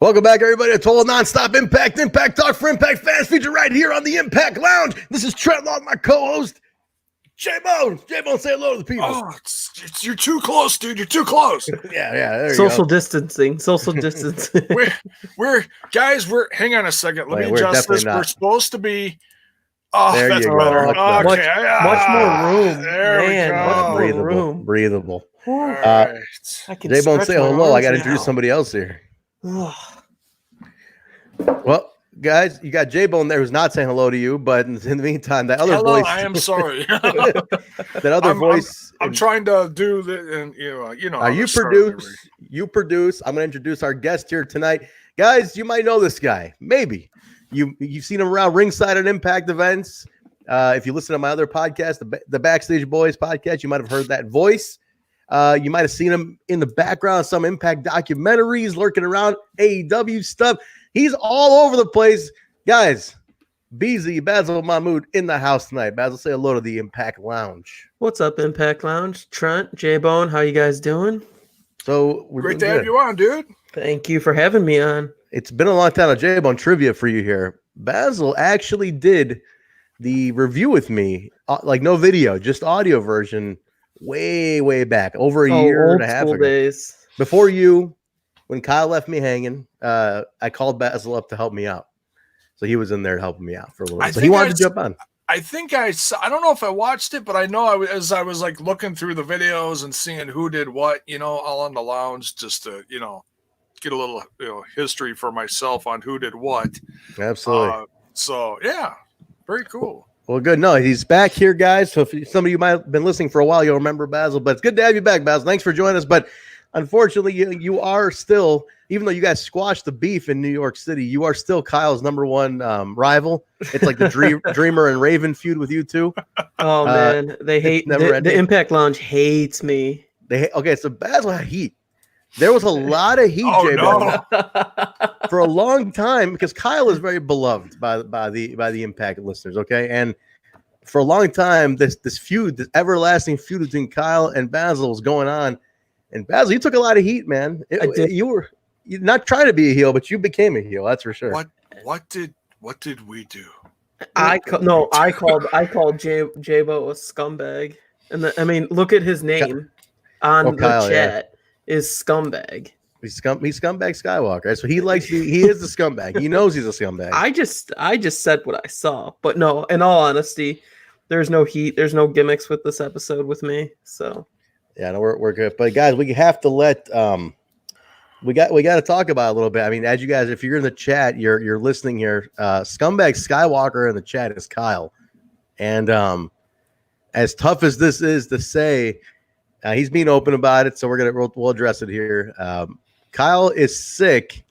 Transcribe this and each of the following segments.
Welcome back, everybody, to Total Nonstop Impact. Impact Talk for Impact fans featured right here on the Impact Lounge. This is Trent Long, my co-host, Jaybone. Jaybone, say hello to the people. Oh, you're too close, dude. You're too close. yeah. There Social you go. distancing. Social distancing. We're hang on a second. Let me we're adjust this. definitely not. We're supposed to be. Oh, There that's you go. better. Much better. Okay. Much more room. There Man, we much go. more room. Breathable. All right. I can Jaybone, stretch say my hello. I arms got to now. introduce somebody else here. Ugh. Well, guys, you got Jaybone there who's not saying hello to you, but in the meantime, that other Hello, voice. I am sorry. that other voice. I'm trying to do the, and you know. You produce. I'm going to introduce our guest here tonight. Guys, you might know this guy. Maybe. You've seen him around ringside at Impact events. If you listen to my other podcast, the Backstage Boys podcast, you might have heard that voice. You might have seen him in the background of some Impact documentaries, lurking around AEW stuff. He's all over the place. Guys, Beezzzzy, Basil Mahmud in the house tonight. Basil, say hello to the Impact Lounge. What's up, Impact Lounge? Trent, Jaybone, how you guys doing? So we're Great to doing have good. you on, dude. Thank you for having me on. It's been a long time. Jaybone trivia for you here. Basil actually did the review with me, like no video, just audio version, way back, over a year and a half ago. Days. Before you, when Kyle left me hanging, I called Basil up to help me out. So he was in there helping me out for a little bit. So he wanted to jump on. I think I don't know if I watched it, but I know as I was like looking through the videos and seeing who did what, all on the lounge, just to, get a little, history for myself on who did what. Absolutely. So yeah, very cool. Well, good. No, he's back here, guys. So if some of you might have been listening for a while, you'll remember Basil, but it's good to have you back, Basil. Thanks for joining us. But unfortunately, you are still, even though you guys squashed the beef in New York City, you are still Kyle's number one rival. It's like the Dreamer and Raven feud with you two. Oh, man. They hate the Impact Lounge hates me. Okay, so Basil had heat. There was a lot of heat, for a long time, because Kyle is very beloved by the Impact listeners. Okay, and for a long time, this feud, this everlasting feud between Kyle and Basil was going on. And Basil, you took a lot of heat, man. You're not trying to be a heel, but you became a heel. That's for sure. What did we do? I called Jaybo a scumbag, and look at his name on the chat. Is scumbag. He's scumbag Skywalker. Right? So he is the scumbag. He knows he's a scumbag. I just said what I saw. But no, in all honesty, there's no heat, there's no gimmicks with this episode with me. So yeah, no, we're good. But guys, we have to let we got to talk about it a little bit. I mean, as you guys, if you're in the chat, you're listening here, scumbag Skywalker in the chat is Kyle. And as tough as this is to say, he's being open about it, so we'll address it here. Kyle is sick,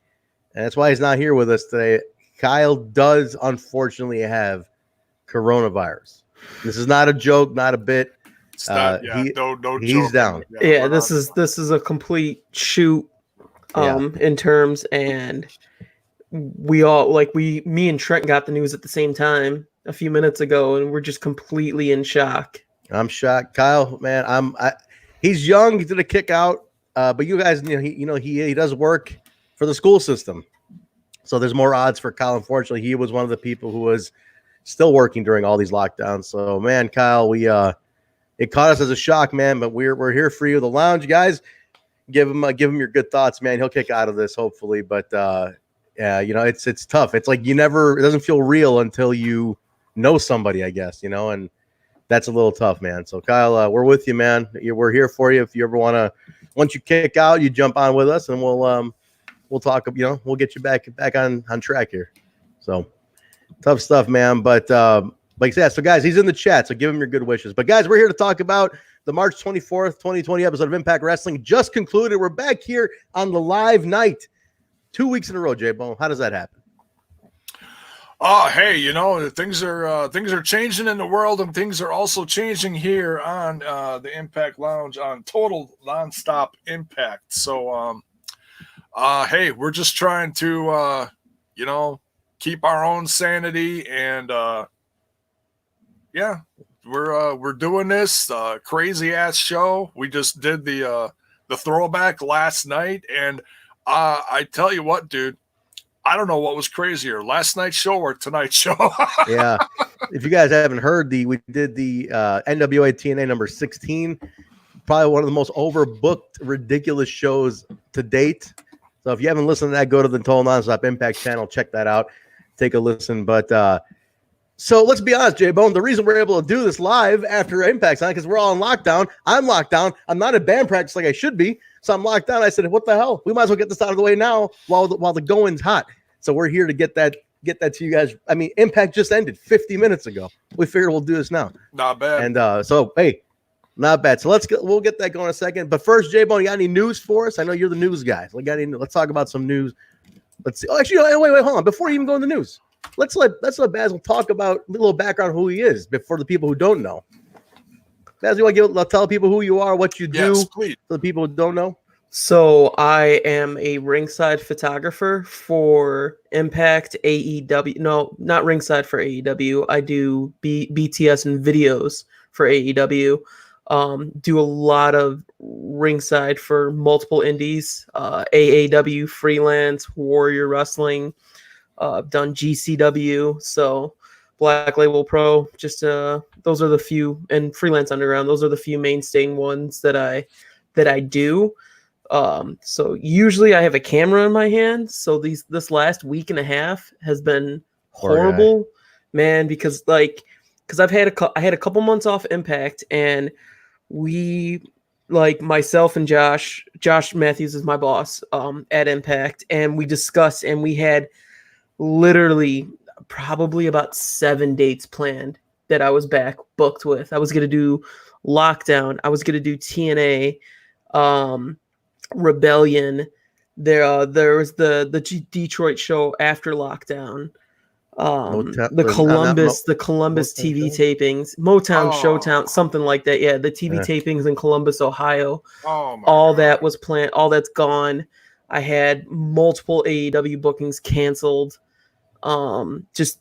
and that's why he's not here with us today. Kyle does unfortunately have coronavirus. This is not a joke, not a bit. No he's joke. down. Yeah, this is a complete shoot in terms, and we all me and Trent got the news at the same time a few minutes ago, and we're just completely in shock. I'm shocked, Kyle. Man, he's young. He did a kick out, but you guys, he does work for the school system, so there's more odds for Kyle. Unfortunately, he was one of the people who was still working during all these lockdowns. So, man, Kyle, it caught us as a shock, man. But we're here for you. The lounge guys, give him your good thoughts, man. He'll kick out of this hopefully, but yeah, it's tough. It's like it doesn't feel real until you know somebody, I guess, and that's a little tough, man. So, Kyle, we're with you, man. We're here for you. If you ever want to, once you kick out, you jump on with us, and we'll talk. We'll get you back on track here. So, tough stuff, man. But like I said, so guys, he's in the chat, so give him your good wishes. But guys, we're here to talk about the March 24th, 2020 episode of Impact Wrestling just concluded. We're back here on the live night, 2 weeks in a row. Jaybone, how does that happen? Oh, hey, things are changing in the world, and things are also changing here on the Impact Lounge on Total Nonstop Impact. So, hey, we're just trying to, keep our own sanity, and yeah, we're doing this crazy ass show. We just did the throwback last night, and I tell you what, dude. I don't know what was crazier, last night's show or tonight's show. Yeah. If you guys haven't heard, we did the NWA TNA number 16, probably one of the most overbooked, ridiculous shows to date. So if you haven't listened to that, go to the Total Nonstop Impact channel, check that out, take a listen. But so let's be honest, Jaybone, the reason we're able to do this live after Impact's on because we're all in lockdown. I'm locked down. I'm not at band practice like I should be, so I'm locked down. I said, what the hell? We might as well get this out of the way now while the going's hot. So we're here to get that to you guys. I mean, Impact just ended 50 minutes ago. We figured we'll do this now. Not bad. And so, hey, not bad. So we'll get that going in a second. But first, Jaybone, you got any news for us? I know you're the news guy. So let's talk about some news. Let's see. Oh, actually, wait, hold on. Before you even go in the news, let's let Basil talk about a little background who he is before the people who don't know. Basil, you want to tell people who you are, what you do, please. For the people who don't know? So I am a ringside photographer for Impact, AEW. No, not ringside for AEW. I do BTS and videos for AEW. Do a lot of ringside for multiple indies, AAW, freelance, Warrior Wrestling. I've done GCW, so Black Label Pro. Just those are the few, and Freelance Underground. Those are the few mainstay ones that I do. So usually I have a camera in my hand. So this last week and a half has been horrible, man, because I had a couple months off Impact, and we, like, myself and Josh Matthews is my boss at Impact, and we discussed, and we had literally probably about 7 dates planned that I was back booked with. I was going to do Lockdown. I was going to do TNA, Rebellion. There was the Detroit show after Lockdown. The Columbus TV tapings, Motown, Showtown, something like that. Yeah, the TV tapings in Columbus, Ohio. All that was planned. All that's gone. I had multiple AEW bookings canceled. Just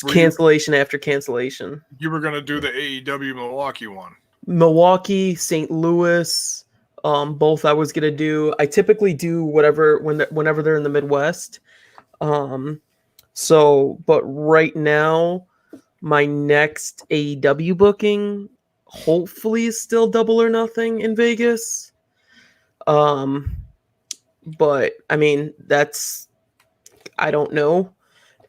cancellation after cancellation. You were going to do the AEW Milwaukee one. Milwaukee, St. Louis, both I was going to do. I typically do whatever whenever they're in the Midwest. But right now, my next AEW booking hopefully is still Double or Nothing in Vegas. But I mean, I don't know.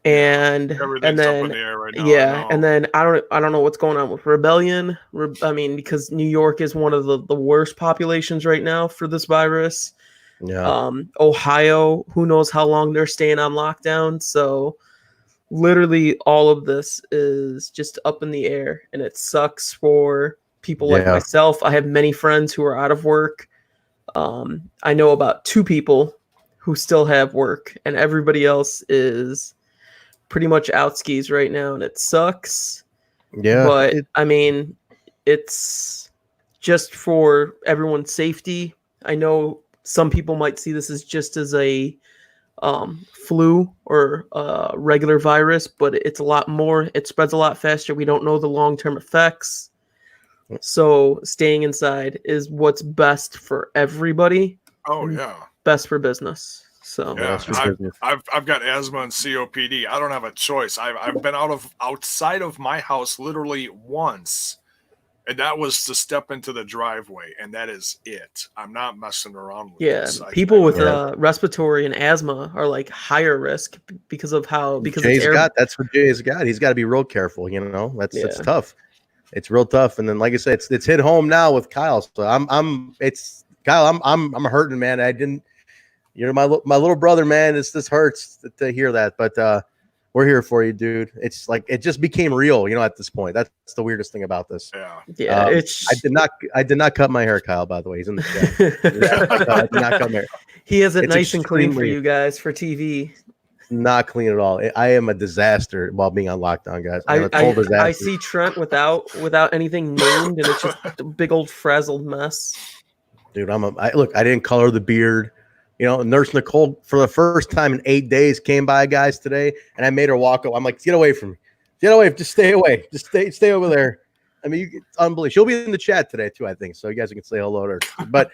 And then up in the air right now, yeah, and then I don't know what's going on with Rebellion. I mean, because New York is one of the worst populations right now for this virus. Yeah. Ohio, who knows how long they're staying on lockdown. So literally all of this is just up in the air, and it sucks for people like myself. I have many friends who are out of work. I know about 2 people who still have work, and everybody else is pretty much out skis right now, and it sucks. Yeah. But I mean, it's just for everyone's safety. I know some people might see this as just as a flu or regular virus, but it's a lot more. It spreads a lot faster. We don't know the long-term effects. So staying inside is what's best for everybody. Oh, yeah. Best for business. So yeah, I've got asthma and COPD. I don't have a choice. I've been outside of my house literally once, and that was to step into the driveway, and that is it. I'm not messing around with this. People with respiratory and asthma are like higher risk because Jay's got. That's what Jay's got. He's got to be real careful. You know, it's tough. It's real tough. And then, like I said, it's hit home now with Kyle. So I'm hurting, man. You're my little brother, man. This hurts to hear that, but we're here for you, dude. It's like it just became real, you know. At this point, that's the weirdest thing about this. Yeah. I did not cut my hair, Kyle. By the way, he's in the chat. I did not cut my hair. He has it nice and clean for you guys for TV. Not clean at all. I am a disaster while being on lockdown, guys. I see Trent without anything named, and it's just a big old frazzled mess. Dude, look. I didn't color the beard. You know, Nurse Nicole, for the first time in 8 days, came by, guys, today, and I made her walk up. I'm like, get away from me. Get away. Just stay away. Just stay over there. I mean, it's unbelievable. She'll be in the chat today, too, I think, so you guys can say hello to her. But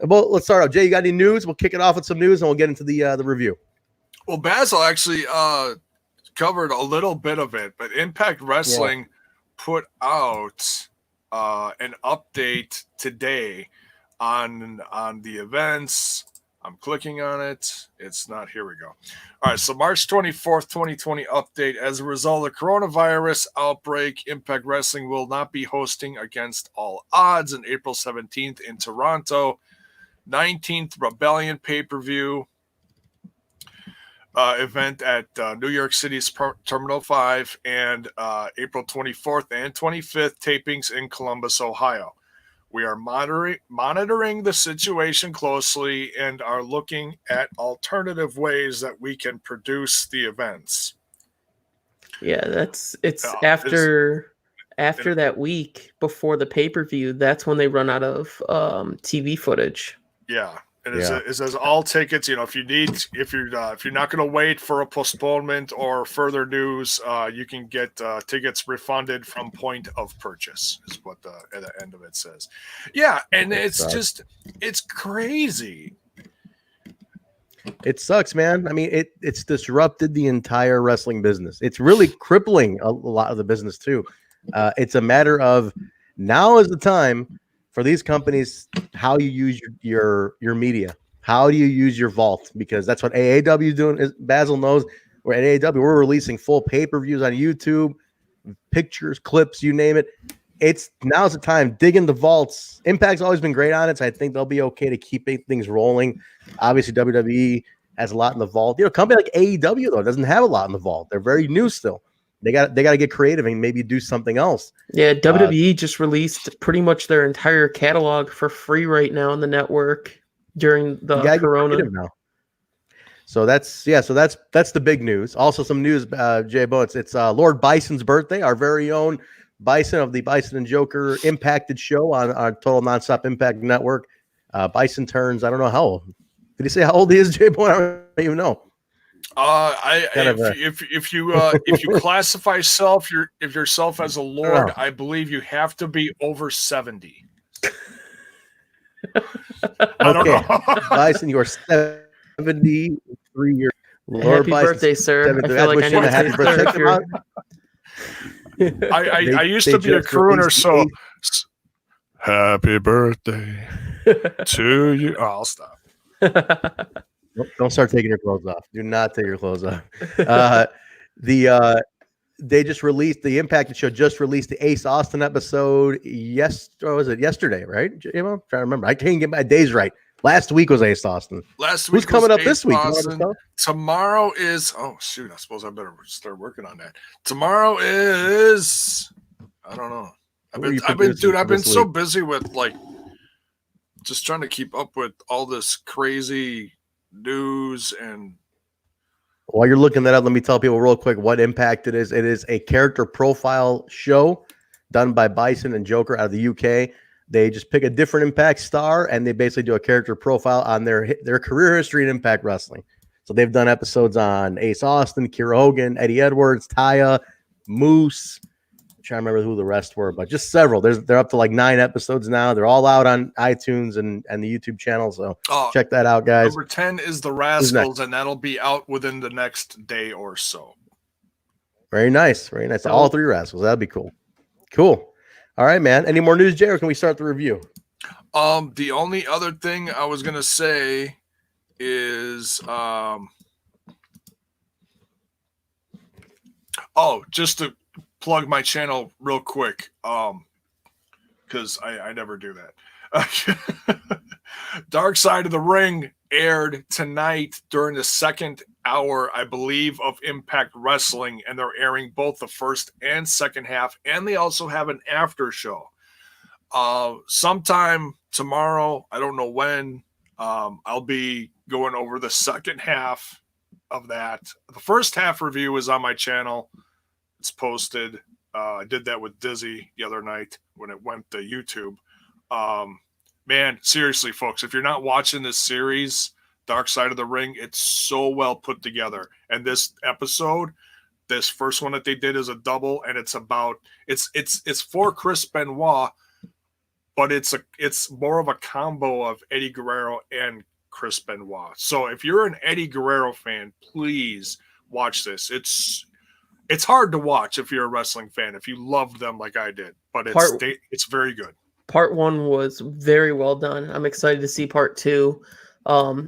Well, let's start out. Jay, you got any news? We'll kick it off with some news, and we'll get into the review. Well, Basil actually covered a little bit of it, but Impact Wrestling put out an update today on the events. I'm clicking on it. It's not. Here we go. All right. So March 24th, 2020 update. As a result of the coronavirus outbreak, Impact Wrestling will not be hosting Against All Odds on April 17th in Toronto. 19th Rebellion pay-per-view event at New York City's Terminal 5, and April 24th and 25th tapings in Columbus, Ohio. We are monitoring the situation closely and are looking at alternative ways that we can produce the events. Yeah, it's after that week before the pay-per-view. That's when they run out of TV footage. Yeah. And it says all tickets, if you're not going to wait for a postponement or further news, you can get tickets refunded from point of purchase, is what at the end of it says. Yeah, and it's crazy. It sucks, man. I mean, it's disrupted the entire wrestling business. It's really crippling a lot of the business too. It's a matter of now is the time for these companies, how you use your media. How do you use your vault? Because that's what AAW is doing. Basil knows we're at AAW. We're releasing full pay-per-views on YouTube, pictures, clips, you name it. Now's the time. Dig in the vaults. Impact's always been great on it, so I think they'll be okay to keep things rolling. Obviously, WWE has a lot in the vault. A company like AEW, though, doesn't have a lot in the vault. They're very new still. They got to get creative and maybe do something else. Yeah, WWE just released pretty much their entire catalog for free right now on the network during the Corona. Now. So that's the big news. Also, some news, Jaybone. It's Lord Bison's birthday. Our very own Bison of the Bison and Joker Impacted show on our Total Nonstop Impact Network. Bison turns, I don't know how old. Did he say how old he is, Jaybone? I don't even know. If you classify yourself as a lord, I believe you have to be over 70. I don't know. Bison, you are 73 years old. Happy birthday, sir. I feel like I need to happy birthday. I used to be a crooner, so happy birthday to you. Oh, I'll stop. Don't start taking your clothes off. Do not take your clothes off. They just released the Impacted show. Just released the Ace Austin episode. Yesterday, right? I'm trying to remember. I can't get my days right. Last week was Ace Austin. Who's coming up this week? Tomorrow is. Oh shoot! I suppose I better start working on that. Tomorrow is. I don't know. I've been so busy with just trying to keep up with all this crazy news. And while you're looking that up, let me tell people real quick what Impact it is. It is a character profile show done by Bison and Joker out of the UK. They just pick a different Impact star and they basically do a character profile on their career history in Impact Wrestling. So they've done episodes on Ace Austin, Kira Hogan, Eddie Edwards, Taya, Moose. I'm trying to remember who the rest were, but just several. They're up to 9 episodes now. They're all out on iTunes and the YouTube channel. So check that out, guys. Number 10 is the Rascals, and that'll be out within the next day or so. Very nice. Very nice. All 3 Rascals. That'd be cool. Cool. All right, man. Any more news, Jay, or can we start the review? The only other thing I was gonna say is just to plug my channel real quick, because I never do that. Dark Side of the Ring aired tonight during the second hour, I believe, of Impact Wrestling, and they're airing both the first and second half, and they also have an after show. Sometime tomorrow, I don't know when, I'll be going over the second half of that. The first half review is on my channel. It's posted. I did that with Beezzzzy the other night when it went to YouTube. Man, seriously, folks, if you're not watching this series, Dark Side of the Ring, it's so well put together. And this episode, this first one that they did is a double, and it's for Chris Benoit but it's more of a combo of Eddie Guerrero and Chris Benoit. So if you're an Eddie Guerrero fan, please watch this. It's hard to watch if you're a wrestling fan, if you loved them like I did, but it's very good. Part 1 was very well done. I'm excited to see part 2.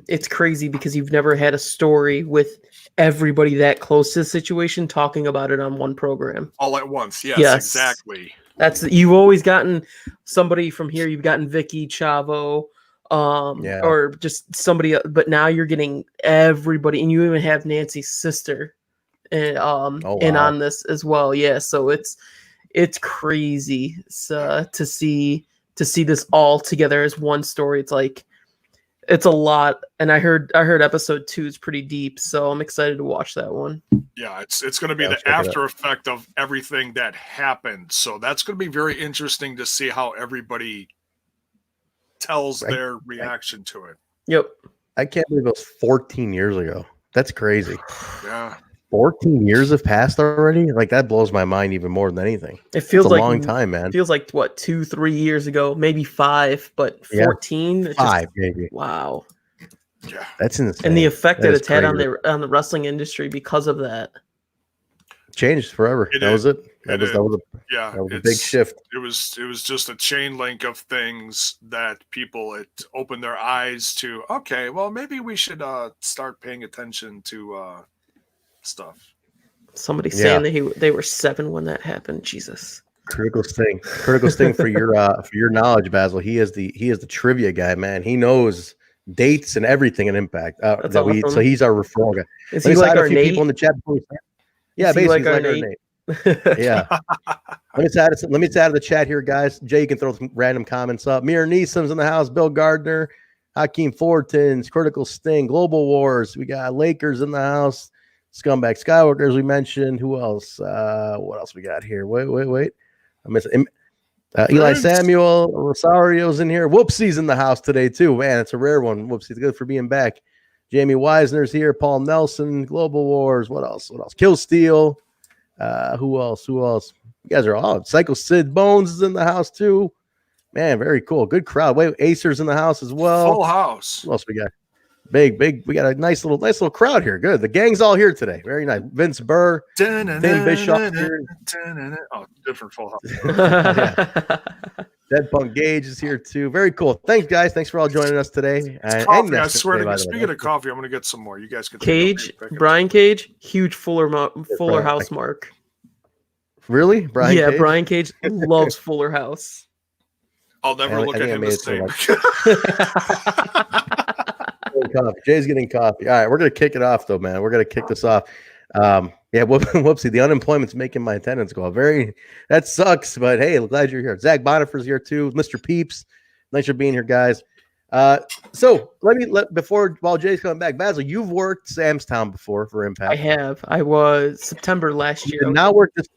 It's crazy because you've never had a story with everybody that close to the situation talking about it on one program all at once. Yes. Exactly. You've always gotten somebody from here. You've gotten Vicky, Chavo, or just somebody, but now you're getting everybody, and you even have Nancy's sister and in on this as well. Yeah, so it's crazy to see this all together as one story. It's like it's a lot, and I heard episode 2 is pretty deep, so I'm excited to watch that one. Yeah, it's going to be the after effect of everything that happened, so that's going to be very interesting to see how everybody tells their reaction to it. Yep, I can't believe it was 14 years ago. That's crazy. Yeah. 14 years have passed already. Like that blows my mind even more than anything. It feels like a long time, man. It feels like what 2-3 years ago, maybe 5, but 14. Yeah, 5, maybe. Wow. Yeah, that's insane. And the effect that it's had on the wrestling industry because of that changed forever. That was it. That was a big shift. It was just a chain link of things that it opened their eyes to. Okay, well maybe we should start paying attention to stuff. Somebody saying that they were 7 when that happened. Jesus. Critical sting for your knowledge, Basil. He is the trivia guy, man. He knows dates and everything in Impact. So he's our referral guy. Is he like our Nate? People in the chat. Yeah, basically like our Nate. Yeah. Let me add to the chat here, guys. Jay, you can throw some random comments up. Mir Neesum's in the house. Bill Gardner, Hakeem Fortins, Critical Sting, Global Wars. We got Lakers in the house. Scumbag Skywalker, as we mentioned. Who else? What else we got here? Wait. I missed Eli Samuel, Rosario's in here. Whoopsie's in the house today, too. Man, it's a rare one. Whoopsie's good for being back. Jamie Wisner's here. Paul Nelson, Global Wars. What else? Kill Steel. Who else? You guys are all. Psycho Sid Bones is in the house, too. Man, very cool. Good crowd. Wait, Acer's in the house as well. Full house. What else we got? Big. We got a nice little crowd here. Good. The gang's all here today. Very nice. Vince Burr, Tim Bischoff here. Oh, different Full House. Dead Punk Gage is here too. Very cool. Thanks, guys. Thanks for all joining us today. Coffee, I swear to God. Speaking of coffee, I'm going to get some more. You guys can. Cage, Brian Cage, huge Fuller House mark. Really, Brian? Yeah, Cage? Brian Cage loves Fuller House. I'll never look at him the same. Jay's getting coffee. All right, we're gonna kick it off though, man. We're gonna kick this off. Whoopsie, the unemployment's making my attendance go up. That sucks, but hey, I'm glad you're here. Zach Bonifer's here too. Mr. Peeps, thanks for being here, guys. So while Jay's coming back, Basil, you've worked Sam's Town before for Impact. I have. I was September last year. You did not work this.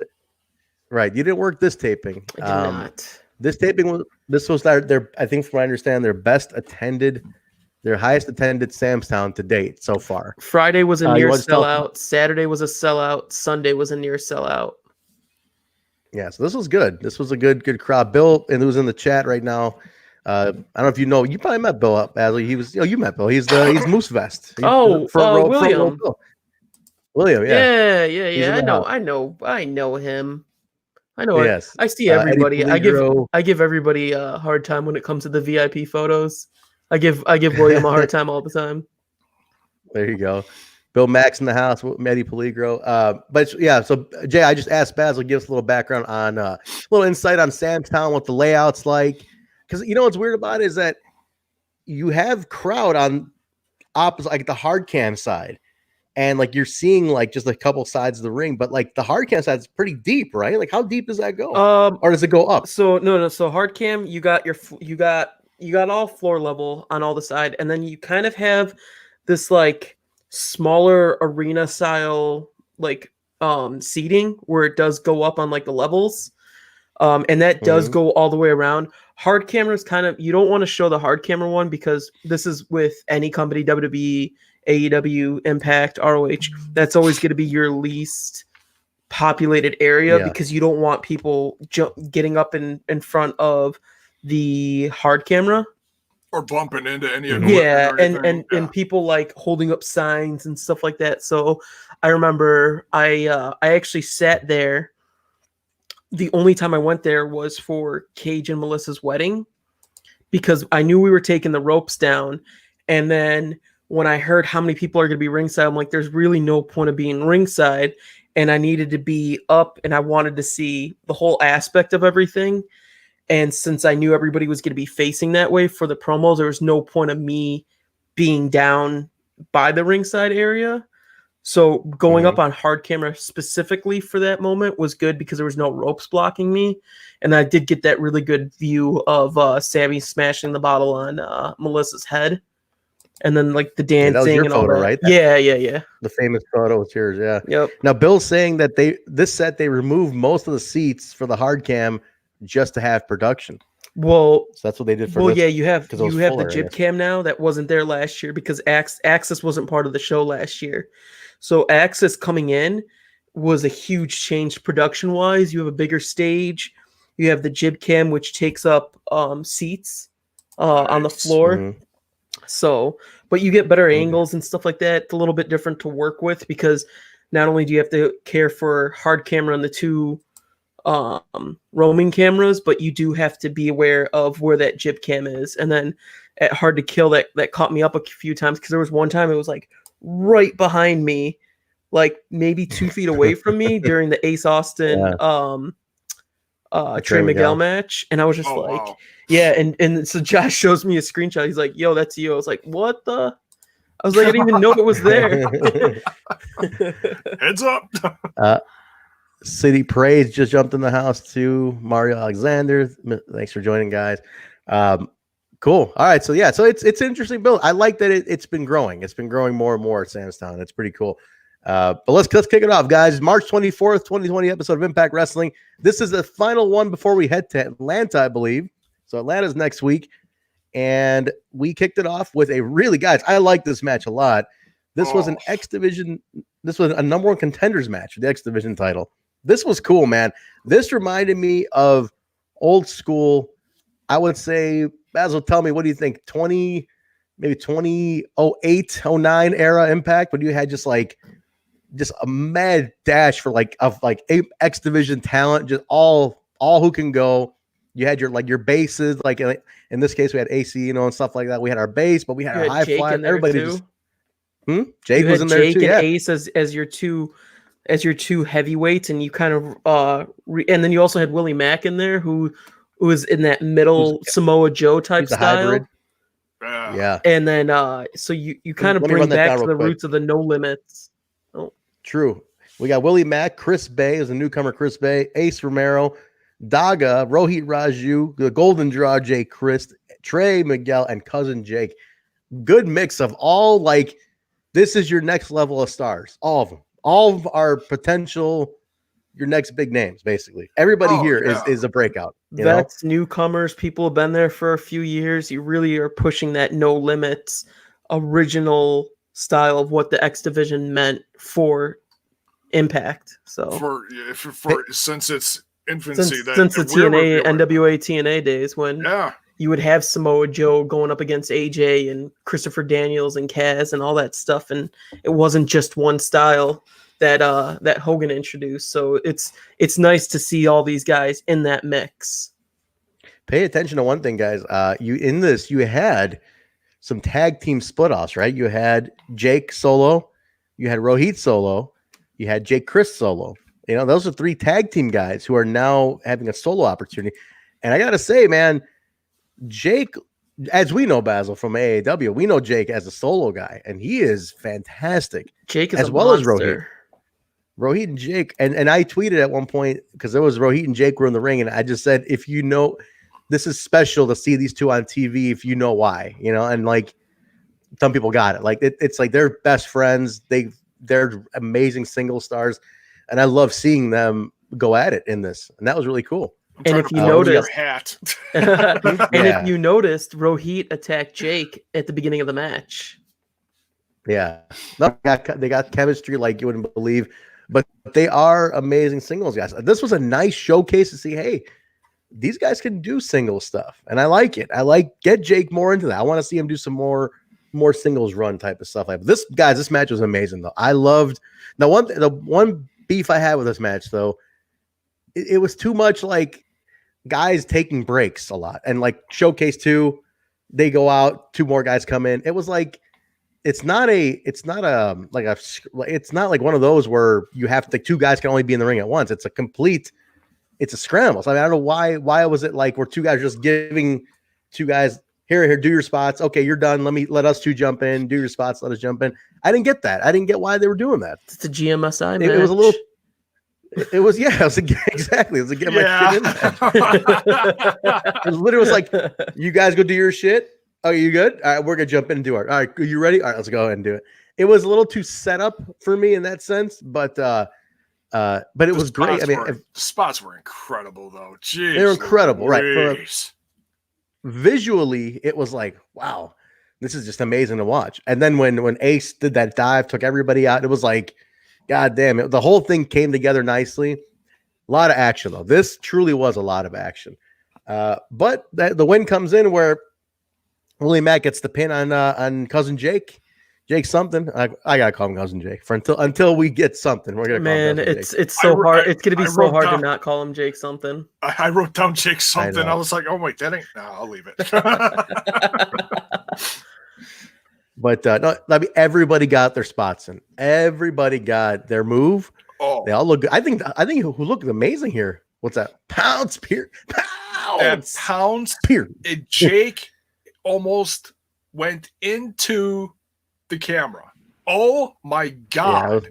Right, you didn't work this taping. I did not. This taping was their, I think from what I understand, their highest attended Sam's Town to date so far. Friday was a near sellout. Saturday was a sellout. Sunday was a near sellout. Yeah, so this was good. This was a good crowd. Bill, and who's in the chat right now. I don't know if you know. You probably met Bill Basil. He was. You met Bill. He's Moose Vest. William. William. Yeah. Yeah. I know him. I know. Yes. I see everybody. I give everybody a hard time when it comes to the VIP photos. I give William a hard time all the time. There you go. Bill Max in the house, Matty Peligro. So Jay, I just asked Basil to give us a little background on a little insight on Sam's Town, what the layout's like. Because you know what's weird about it is that you have crowd on opposite, like the hard cam side, and like you're seeing like just a couple sides of the ring, but like the hard cam side is pretty deep, right? Like how deep does that go? Or does it go up? So no. So hard cam, you got all floor level on all the side, and then you kind of have this like smaller arena style like seating where it does go up on like the levels, and that does go all the way around. Hard cameras kind of, you don't want to show the hard camera one because this is with any company, WWE, AEW, Impact, ROH. That's always going to be your least populated area because you don't want people getting up in front of the hard camera. Or bumping into any of Yeah, and and people like holding up signs and stuff like that. So I remember I actually sat there. The only time I went there was for Cage and Melissa's wedding because I knew we were taking the ropes down. And then when I heard how many people are going to be ringside, I'm like, there's really no point of being ringside. And I needed to be up and I wanted to see the whole aspect of everything. And since I knew everybody was going to be facing that way for the promos, there was no point of me being down by the ringside area. So going up on hard camera specifically for that moment was good because there was no ropes blocking me. And I did get that really good view of Sammy smashing the bottle on Melissa's head. And then like the dancing that was your and all photo, that. right? Yeah. The famous photo was yours, yeah. Yep. Now Bill's saying that they removed most of the seats for the hard cam just to have production. Well, so that's what they did for yeah, you have fuller, the jib cam now that wasn't there last year because Access wasn't part of the show last year. So Access coming in was a huge change production wise. You have a bigger stage. You have the jib cam, which takes up seats on the floor. So, but you get better angles and stuff like that. It's a little bit different to work with because not only do you have to care for hard camera on the two roaming cameras, but you do have to be aware of where that jib cam is. And then at Hard to Kill, that caught me up a few times because there was one time it was like right behind me, like maybe 2 feet away from me during the Ace Austin Trey Miguel match, and I was just wow. Yeah, and so Josh shows me a screenshot. He's like, "Yo, that's you." I was like, "What the?" I was like, "I didn't even know it was there." Heads up. City Praise just jumped in the house too. Mario Alexander, thanks for joining, guys. Cool. All right, so yeah, so it's an interesting build. I like that it's been growing. It's been growing more and more at Samstown. It's pretty cool. But let's kick it off, guys. March 24th, 2020 episode of Impact Wrestling. This is the final one before we head to Atlanta, I believe. So Atlanta's next week, and we kicked it off with a really, guys, I like this match a lot. This was an X Division. This was a number one contenders match for the X Division title. This was cool, man. This reminded me of old school. I would say, Basil, tell me, what do you think? 2008, 09 era Impact, when you had just a mad dash for X Division talent, just all who can go. You had your bases, like in this case we had AC, and stuff like that. We had our base, but we had our high fly. Everybody just Jake was in there too. Jake and yeah. Ace as your two heavyweights, and you kind of and then you also had Willie Mack in there who was in that middle Samoa Joe type style. Hybrid. Yeah. And then so you kind of bring back to the roots of the No Limits. True. We got Willie Mack, Chris Bay is a newcomer, Chris Bay, Ace Romero, Daga, Rohit Raju, the Golden Draw, Jay Christ, Trey Miguel, and Cousin Jake. Good mix of all, this is your next level of stars. All of them. All of our potential, your next big names, basically. Everybody here is a breakout. That's newcomers. People have been there for a few years. You really are pushing that No Limits original style of what the X Division meant for Impact. So since its infancy, since the TNA NWA TNA days, when you would have Samoa Joe going up against AJ and Christopher Daniels and Kaz and all that stuff, and it wasn't just one style that Hogan introduced. So it's nice to see all these guys in that mix. Pay attention to one thing, guys. You had some tag team split offs, right? You had Jake solo, you had Rohit solo, you had Jake Chris solo. Those are 3 tag team guys who are now having a solo opportunity. And I gotta say, man, Jake, as we know, Basil, from AAW, we know Jake as a solo guy, and he is fantastic. Jake is as well as Rohit. Rohit and Jake, and I tweeted at one point because there was Rohit and Jake were in the ring, and I just said, if this is special to see these two on TV, if you know why, and some people got it. It's like they're best friends. They're amazing single stars, and I love seeing them go at it in this, and that was really cool. And if you noticed, if you noticed, Rohit attacked Jake at the beginning of the match. Yeah, they got chemistry like you wouldn't believe, but they are amazing singles guys. This was a nice showcase to see. Hey, these guys can do single stuff, and I like it. I like get Jake more into that. I want to see him do some more singles run type of stuff. Like this, guys. This match was amazing though. I loved the one beef I had with this match though. It was too much like guys taking breaks a lot, and like Showcase 2, they go out, 2 more guys come in. It was like it's not like one of those where you have to 2 guys can only be in the ring at once. It's a scramble. So I don't know why was it like where 2 guys just giving 2 guys here, do your spots. Okay, you're done. Let us 2 jump in, do your spots, let us jump in. I didn't get that. I didn't get why they were doing that. It's a GMSI match. It was a little. It was exactly. It was a get my shit in there. It literally was like, you guys go do your shit. Oh, you good? All right, we're gonna jump in and do our. All right, you ready? All right, let's go ahead and do it. It was a little too set up for me in that sense, but it was great. I mean, the spots were incredible though. Jeez, they were incredible, right? Visually, it was like, wow, this is just amazing to watch. And then when Ace did that dive, took everybody out, it was like, God damn it. The whole thing came together nicely. A lot of action, though. This truly was a lot of action. But the win comes in where Willie Mack gets the pin on Cousin Jake. Jake something. I gotta call him Cousin Jake for until we get something. We're gonna call him Cousin Jake. It's so hard. It's gonna be so hard to not call him Jake something. I wrote down Jake something. I was like, oh wait, that ain't. No, I'll leave it. But no, I mean, everybody got their spots in. Everybody got their move. Oh, they all look good. I think who looked amazing here. What's that? Pounds, Spear. Pounds. Spear. Jake almost went into the camera. Oh my God.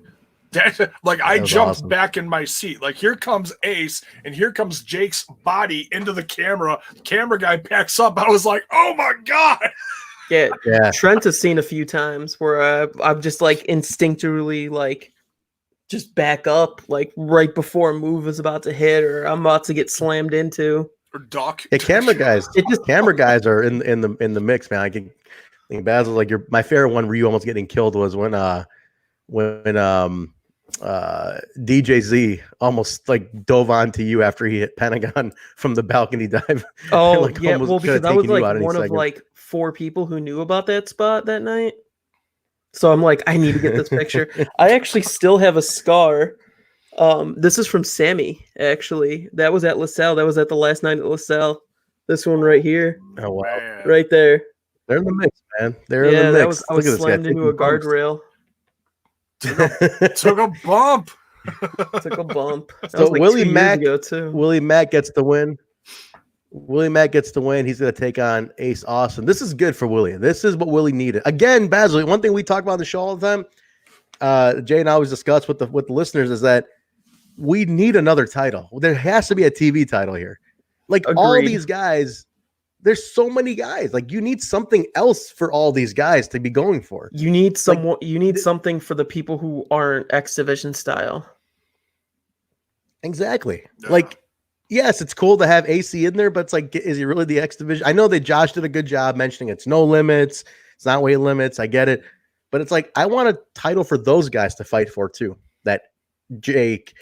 I jumped back in my seat. Like, here comes Ace and here comes Jake's body into the camera. The camera guy backs up. I was like, oh my God. Yeah. Trent has seen a few times where I'm just like instinctually like just back up like right before a move is about to hit or I'm about to get slammed into. Or duck. Yeah, camera guys. Camera guys are in the mix, man. I think Basil, like my favorite one where you almost getting killed was when DJZ almost like dove onto you after he hit Pentagon from the balcony dive. Oh, like, yeah, well, because I was like one of like 4 people who knew about that spot that night. So I'm like, I need to get this picture. I actually still have a scar. This is from Sammy, actually. That was at LaSalle. That was at the last night at LaSalle. This one right here. Oh, wow. Man. Right there. They're in the mix, man. They're in the mix. I was slammed into a guardrail. Took a bump. Took a bump. So like Willie Mack gets the win. Willie Mack gets the win. He's going to take on Ace Austin. This is good for Willie. This is what Willie needed. Again, Basil, one thing we talk about on the show all the time, Jay and I always discuss with the listeners is that we need another title. There has to be a TV title here. Like Agreed. All these guys, there's so many guys. Like you need something else for all these guys to be going for. You need someone. You need something for the people who aren't X Division style. Exactly. Yeah. Like, yes, it's cool to have AC in there, but it's like, is he really the X Division? I know that Josh did a good job mentioning it's no limits. It's not weight limits. I get it. But it's like, I want a title for those guys to fight for too. That Jake,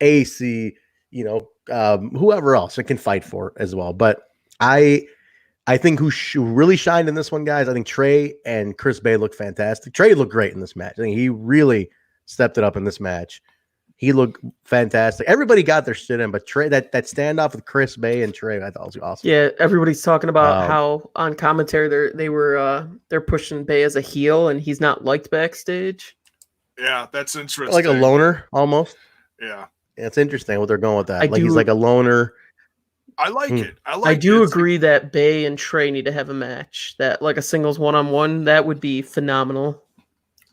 AC, whoever else it can fight for as well. But I think who really shined in this one, guys, I think Trey and Chris Bay looked fantastic. Trey looked great in this match. I think he really stepped it up in this match. He looked fantastic. Everybody got their shit in, but Trey, that standoff with Chris Bay and Trey, I thought was awesome. Yeah, everybody's talking about how on commentary they're pushing Bay as a heel and he's not liked backstage. Yeah, that's interesting. Like a loner almost. Yeah. It's interesting what they're going with that. He's like a loner. I like it. I do agree that Bay and Trey need to have a match. That like a singles one-on-one, that would be phenomenal.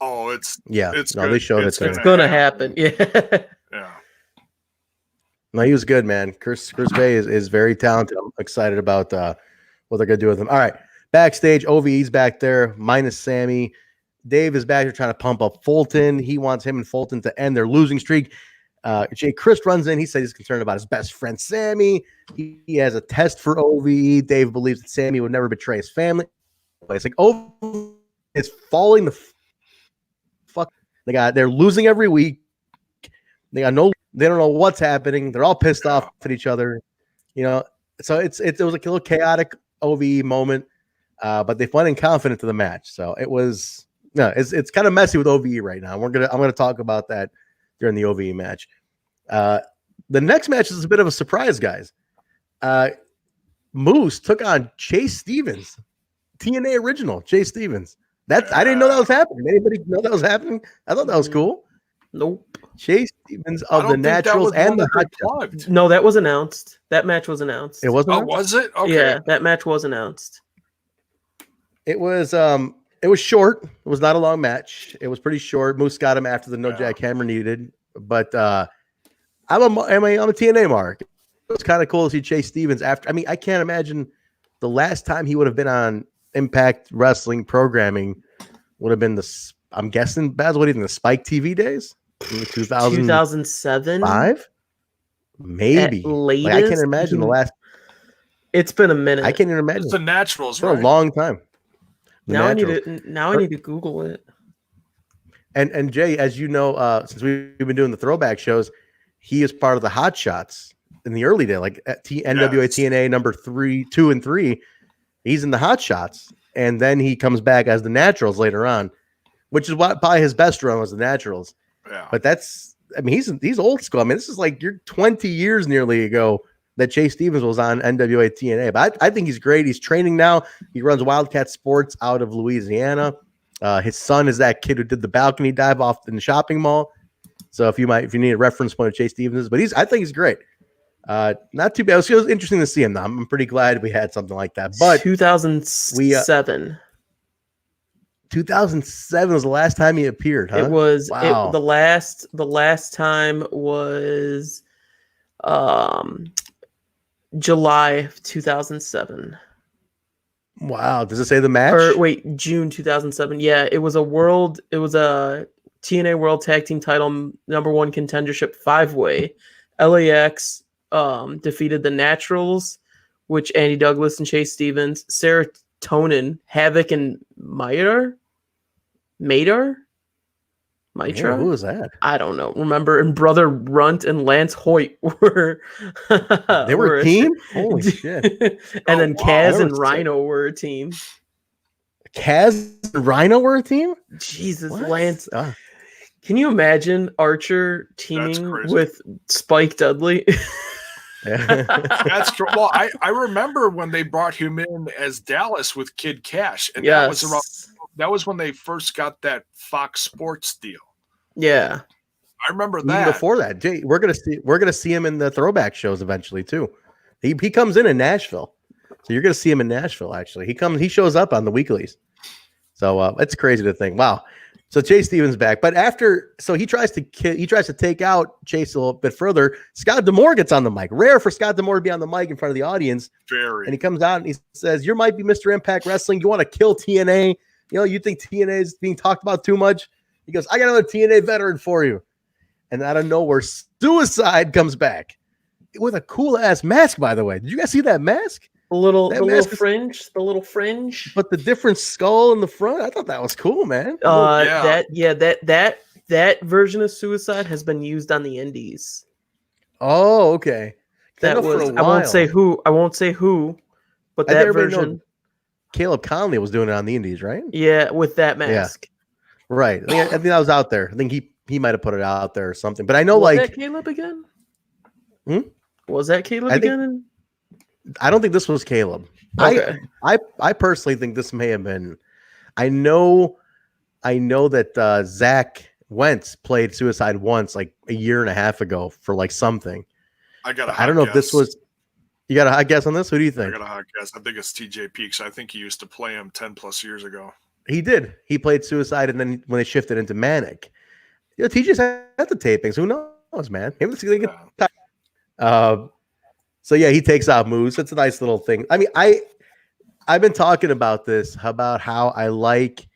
Oh, it's no, they showed it's gonna happen. Yeah. Yeah. No, he was good, man. Chris Bay is very talented. I'm excited about what they're gonna do with him. All right. Backstage, OVE's back there, minus Sammy. Dave is back here trying to pump up Fulton. He wants him and Fulton to end their losing streak. Jay Chris runs in. He said he's concerned about his best friend, Sammy. He has a test for OVE. Dave believes that Sammy would never betray his family. It's like OVE is falling the fuck. They're losing every week. They don't know what's happening. They're all pissed off at each other. You know, so it was like a little chaotic OVE moment, but they went in confident to the match. So it was it's kind of messy with OVE right now. I'm gonna talk about that during the OVE match. The next match is a bit of a surprise, guys. Moose took on Chase Stevens, TNA original Chase Stevens. I didn't know that was happening. Anybody know that was happening? I thought that was cool. Nope. Chase Stevens of the Naturals and the Hot Shots. No, that was announced. That match was announced. It was. Oh, was it? Okay. Yeah, that match was announced. It was short. It was not a long match. It was pretty short. Moose got him after the no jackhammer needed. But I'm a TNA mark. It was kind of cool to see Chase Stevens after. I mean, I can't imagine the last time he would have been on Impact Wrestling programming would have been I'm guessing, Basil, what do you think, the Spike TV days? 2007? 5? Maybe. Like, I can't imagine the last. It's been a minute. I can't even imagine. It's the Naturals, for a long time. I need to Google it. And Jay, as you know, since we've been doing the throwback shows, he is part of the Hot Shots in the early day, like at NWA TNA number 2 and 3. He's in the Hot Shots, and then he comes back as the Naturals later on, which is what probably his best run was the Naturals. Yeah. But he's old school. I mean, this is like 20 years nearly ago that Chase Stevens was on NWA TNA. But I think he's great. He's training now. He runs Wildcat Sports out of Louisiana. His son is that kid who did the balcony dive off in the shopping mall. So if you need a reference point of Chase Stevens, but I think he's great. Not too bad. It was interesting to see him. I'm pretty glad we had something like that. But 2007. 2007 was the last time he appeared, huh? It was. Wow. The last time was July of 2007. Wow. Does it say the match? Or wait, June 2007. Yeah, it was a TNA World Tag Team Title #1 contendership 5-way. LAX defeated the Naturals, which Andy Douglas and Chase Stevens, Serotonin, Havok, and Mitra. Who was that? I don't know. Remember, and Brother Runt and Lance Hoyt were they were a team. Holy shit! And then Kaz and Rhino were a team. Kaz and Rhino were a team. Jesus, what? Lance. Can you imagine Archer teaming with Spike Dudley? That's true. Well, I remember when they brought him in as Dallas with Kid Cash, and that was when they first got that Fox Sports deal. Yeah, I remember that. Even before that, Jay, we're gonna see him in the throwback shows eventually too. He comes in Nashville, so you're gonna see him in Nashville. Actually, he shows up on the weeklies. So it's crazy to think. Wow. So Chase Stevens back, but he tries to take out Chase a little bit further. Scott D'Amore gets on the mic. Rare for Scott D'Amore to be on the mic in front of the audience. Very. And he comes out and he says, "You might be Mr. Impact Wrestling. You want to kill TNA? You know, you think TNA is being talked about too much?" He goes, "I got another TNA veteran for you." And out of nowhere, Suicide comes back with a cool ass mask. By the way, did you guys see that mask? The little fringe, but the different skull in the front. I thought that was cool, man. That version of Suicide has been used on the Indies. Oh, okay. That was. I won't say who, but that version. Caleb Conley was doing it on the Indies, right? Yeah, with that mask. Yeah. Right. I think that was out there. I think he might have put it out there or something. But I know, was that Caleb again? Was that Caleb again? I don't think this was Caleb. Okay. I personally think this may have been. I know that Zach Wentz played Suicide once, like a year and a half ago, for like something. I don't know if this was. You got a hot guess on this? Who do you think? I got a hot guess. I think it's TJ Peaks. I think he used to play him 10+ years ago. He did. He played Suicide, and then when they shifted into Manic, TJ's at the tapings. Who knows, man? Maybe so yeah, he takes out Moose. It's a nice little thing. I mean, I've been talking about this, about how I like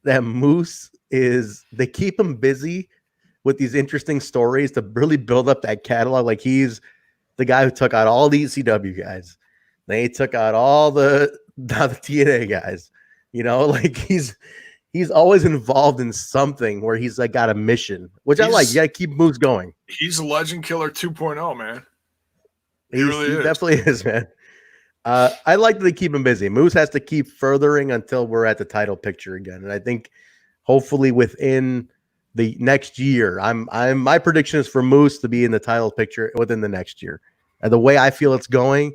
that Moose they keep him busy with these interesting stories to really build up that catalog. Like, he's the guy who took out all the ECW guys. Then he took out all the TNA guys. You know, like he's always involved in something where he's like got a mission, which I like. You got to keep Moose going. He's a legend killer 2.0, man. He really is. Definitely is, man. I like that they keep him busy. Moose has to keep furthering until we're at the title picture again, and I think hopefully within the next year, my prediction is for Moose to be in the title picture within the next year. And the way I feel it's going,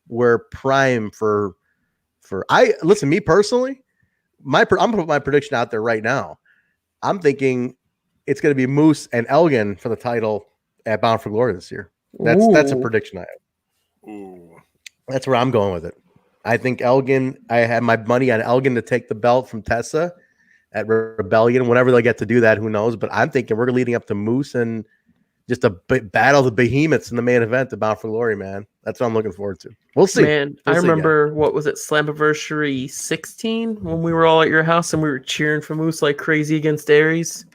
we're prime for. Listen, me personally, I'm gonna put my prediction out there right now. I'm thinking it's going to be Moose and Elgin for the title at Bound for Glory this year. That's a prediction I have. Ooh. That's where I'm going with it. I think Elgin. I have my money on Elgin to take the belt from Tessa at Rebellion. Whenever they get to do that, who knows? But I'm thinking we're leading up to Moose and just a battle of the behemoths in the main event of Bound for Glory, man. That's what I'm looking forward to. We'll see. Man, I remember, what was it, Slammiversary 16 when we were all at your house and we were cheering for Moose like crazy against Aries.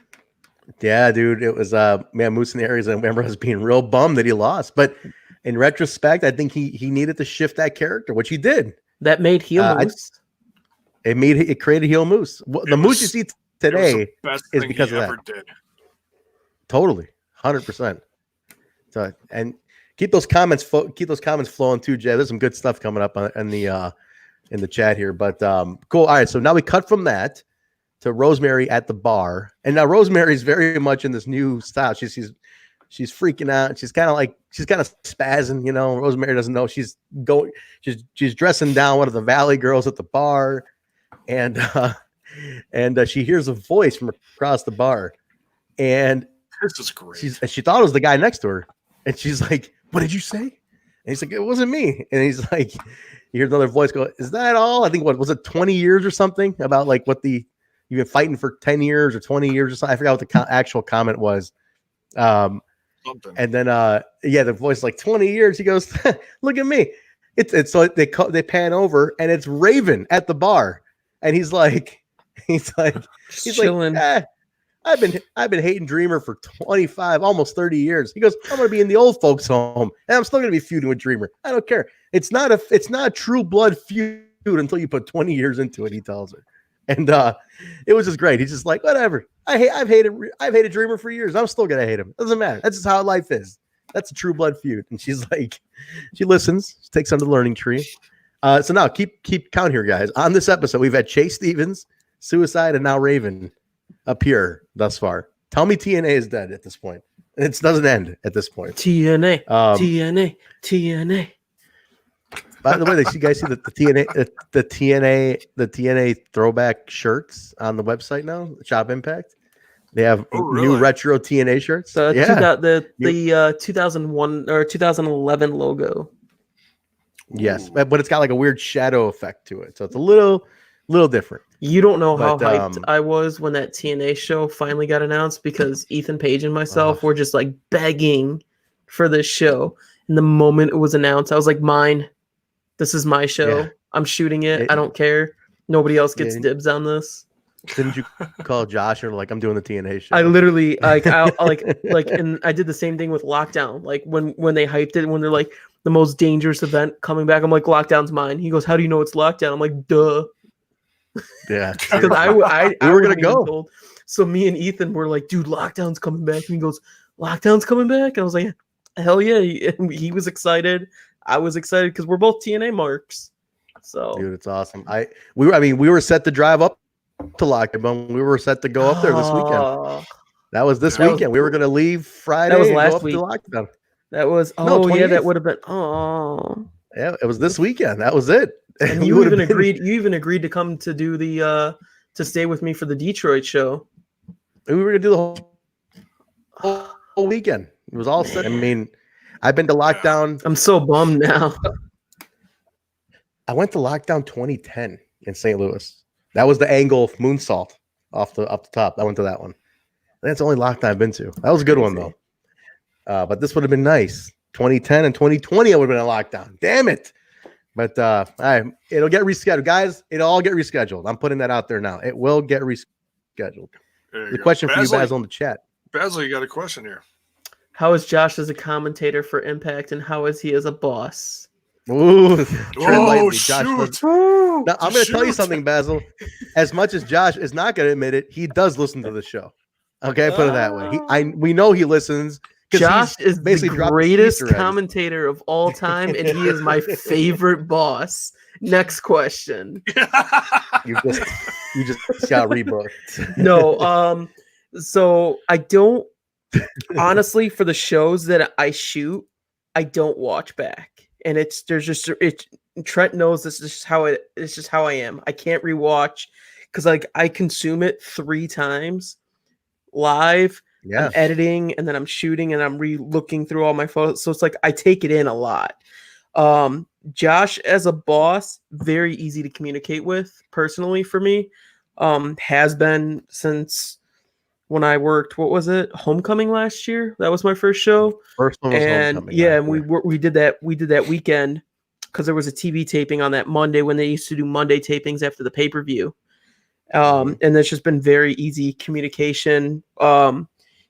Yeah, dude. It was man, Moose and Aries. I remember us being real bummed that he lost. But in retrospect, I think he needed to shift that character, which he did. That made heel Moose. It created heel Moose. The Moose you see today is because of that. Did. Totally, 100%. So, and keep those comments flowing too, Jay. There's some good stuff coming up in the chat here. But cool. All right, so now we cut from that to Rosemary at the bar, and now Rosemary's very much in this new style. She's freaking out. She's kind of spazzing. You know, Rosemary doesn't know she's dressing down one of the Valley girls at the bar. And she hears a voice from across the bar, and this is great. She thought it was the guy next to her, and she's like, "What did you say?" And he's like, "It wasn't me." And he's like, "You hear another voice go, is that all? I think what was it, 20 years or something about like what you've been fighting for 10 years or 20 years or something." I forgot what the actual comment was. And then the voice like 20 years. He goes, "Look at me." It's so they pan over, and it's Raven at the bar. And he's like, chilling. I've been hating Dreamer for 25, almost 30 years. He goes, "I'm gonna be in the old folks' home, and I'm still gonna be feuding with Dreamer. I don't care. It's not a true blood feud until you put 20 years into it." He tells her, and it was just great. He's just like, "Whatever. I've hated Dreamer for years. I'm still gonna hate him. Doesn't matter. That's just how life is. That's a true blood feud." And she's like, she listens, she takes on the learning tree. So now keep count here, guys. On this episode, we've had Chase Stevens, Suicide, and now Raven appear thus far. Tell me TNA is dead at this point. It doesn't end at this point. TNA. By the way, did you guys see the TNA throwback shirts on the website now? Shop Impact. They have new retro TNA shirts. The 2001 or 2011 logo. Yes, but it's got like a weird shadow effect to it, so it's a little different. You don't know how hyped I was when that TNA show finally got announced, because Ethan Page and myself were just like begging for this show. And the moment it was announced, I was like, "Mine. This is my show. Yeah. I'm shooting it. I don't care. Nobody else gets dibs on this." Didn't you call Josh or like, "I'm doing the TNA show"? I literally and I did the same thing with Lockdown. Like when they hyped it, when they're like the most dangerous event coming back, I'm like, "Lockdown's mine." He goes, "How do you know it's Lockdown?" I'm like, "Duh." Yeah, because we were gonna go. Told. So me and Ethan were like, "Dude, Lockdown's coming back." And he goes, "Lockdown's coming back?" And I was like, "Hell yeah!" And he was excited. I was excited because we're both TNA marks. So, dude, it's awesome. We were set to drive up to Lockdown. We were set to go up there this weekend. That was this weekend. We were gonna leave Friday. That was last week. To Lockdown. That was that would have been yeah, it was this weekend. That was it. And you even agreed. You even agreed to come to do the to stay with me for the Detroit show. We were gonna do the whole weekend. It was all set. I mean, I've been to Lockdown. I'm so bummed now. I went to Lockdown 2010 in St. Louis. That was the angle of moonsault off the top. I went to that one. That's the only Lockdown I've been to. That was a good one though. But this would have been nice. 2010 and 2020, I would have been in lockdown. Damn it. But it'll get rescheduled. Guys, it'll all get rescheduled. I'm putting that out there now. It will get rescheduled. The question for you, Basil, in the chat. Basil, you got a question here. How is Josh as a commentator for Impact, and how is he as a boss? Ooh, shoot. Now, I'm going to tell you something, Basil. As much as Josh is not going to admit it, he does listen to the show. Okay, put it that way. We know he listens Josh is the basically dropped his greatest Easter eggs. commentator of all time, and he is my favorite boss. Next question. You just got rebirthed. No, so I don't honestly, for the shows that I shoot, I don't watch back. And Trent knows this is just how I am. I can't rewatch because like I consume it 3 times live. Yeah. I'm editing and then I'm shooting and I'm re-looking through all my photos. So it's like I take it in a lot. Josh as a boss, very easy to communicate with personally for me. Has been since when I worked, what was it? Homecoming last year. That was my first show. First one was And Homecoming. yeah, and we did that weekend because there was a TV taping on that Monday when they used to do Monday tapings after the pay-per-view. And there's just been very easy communication.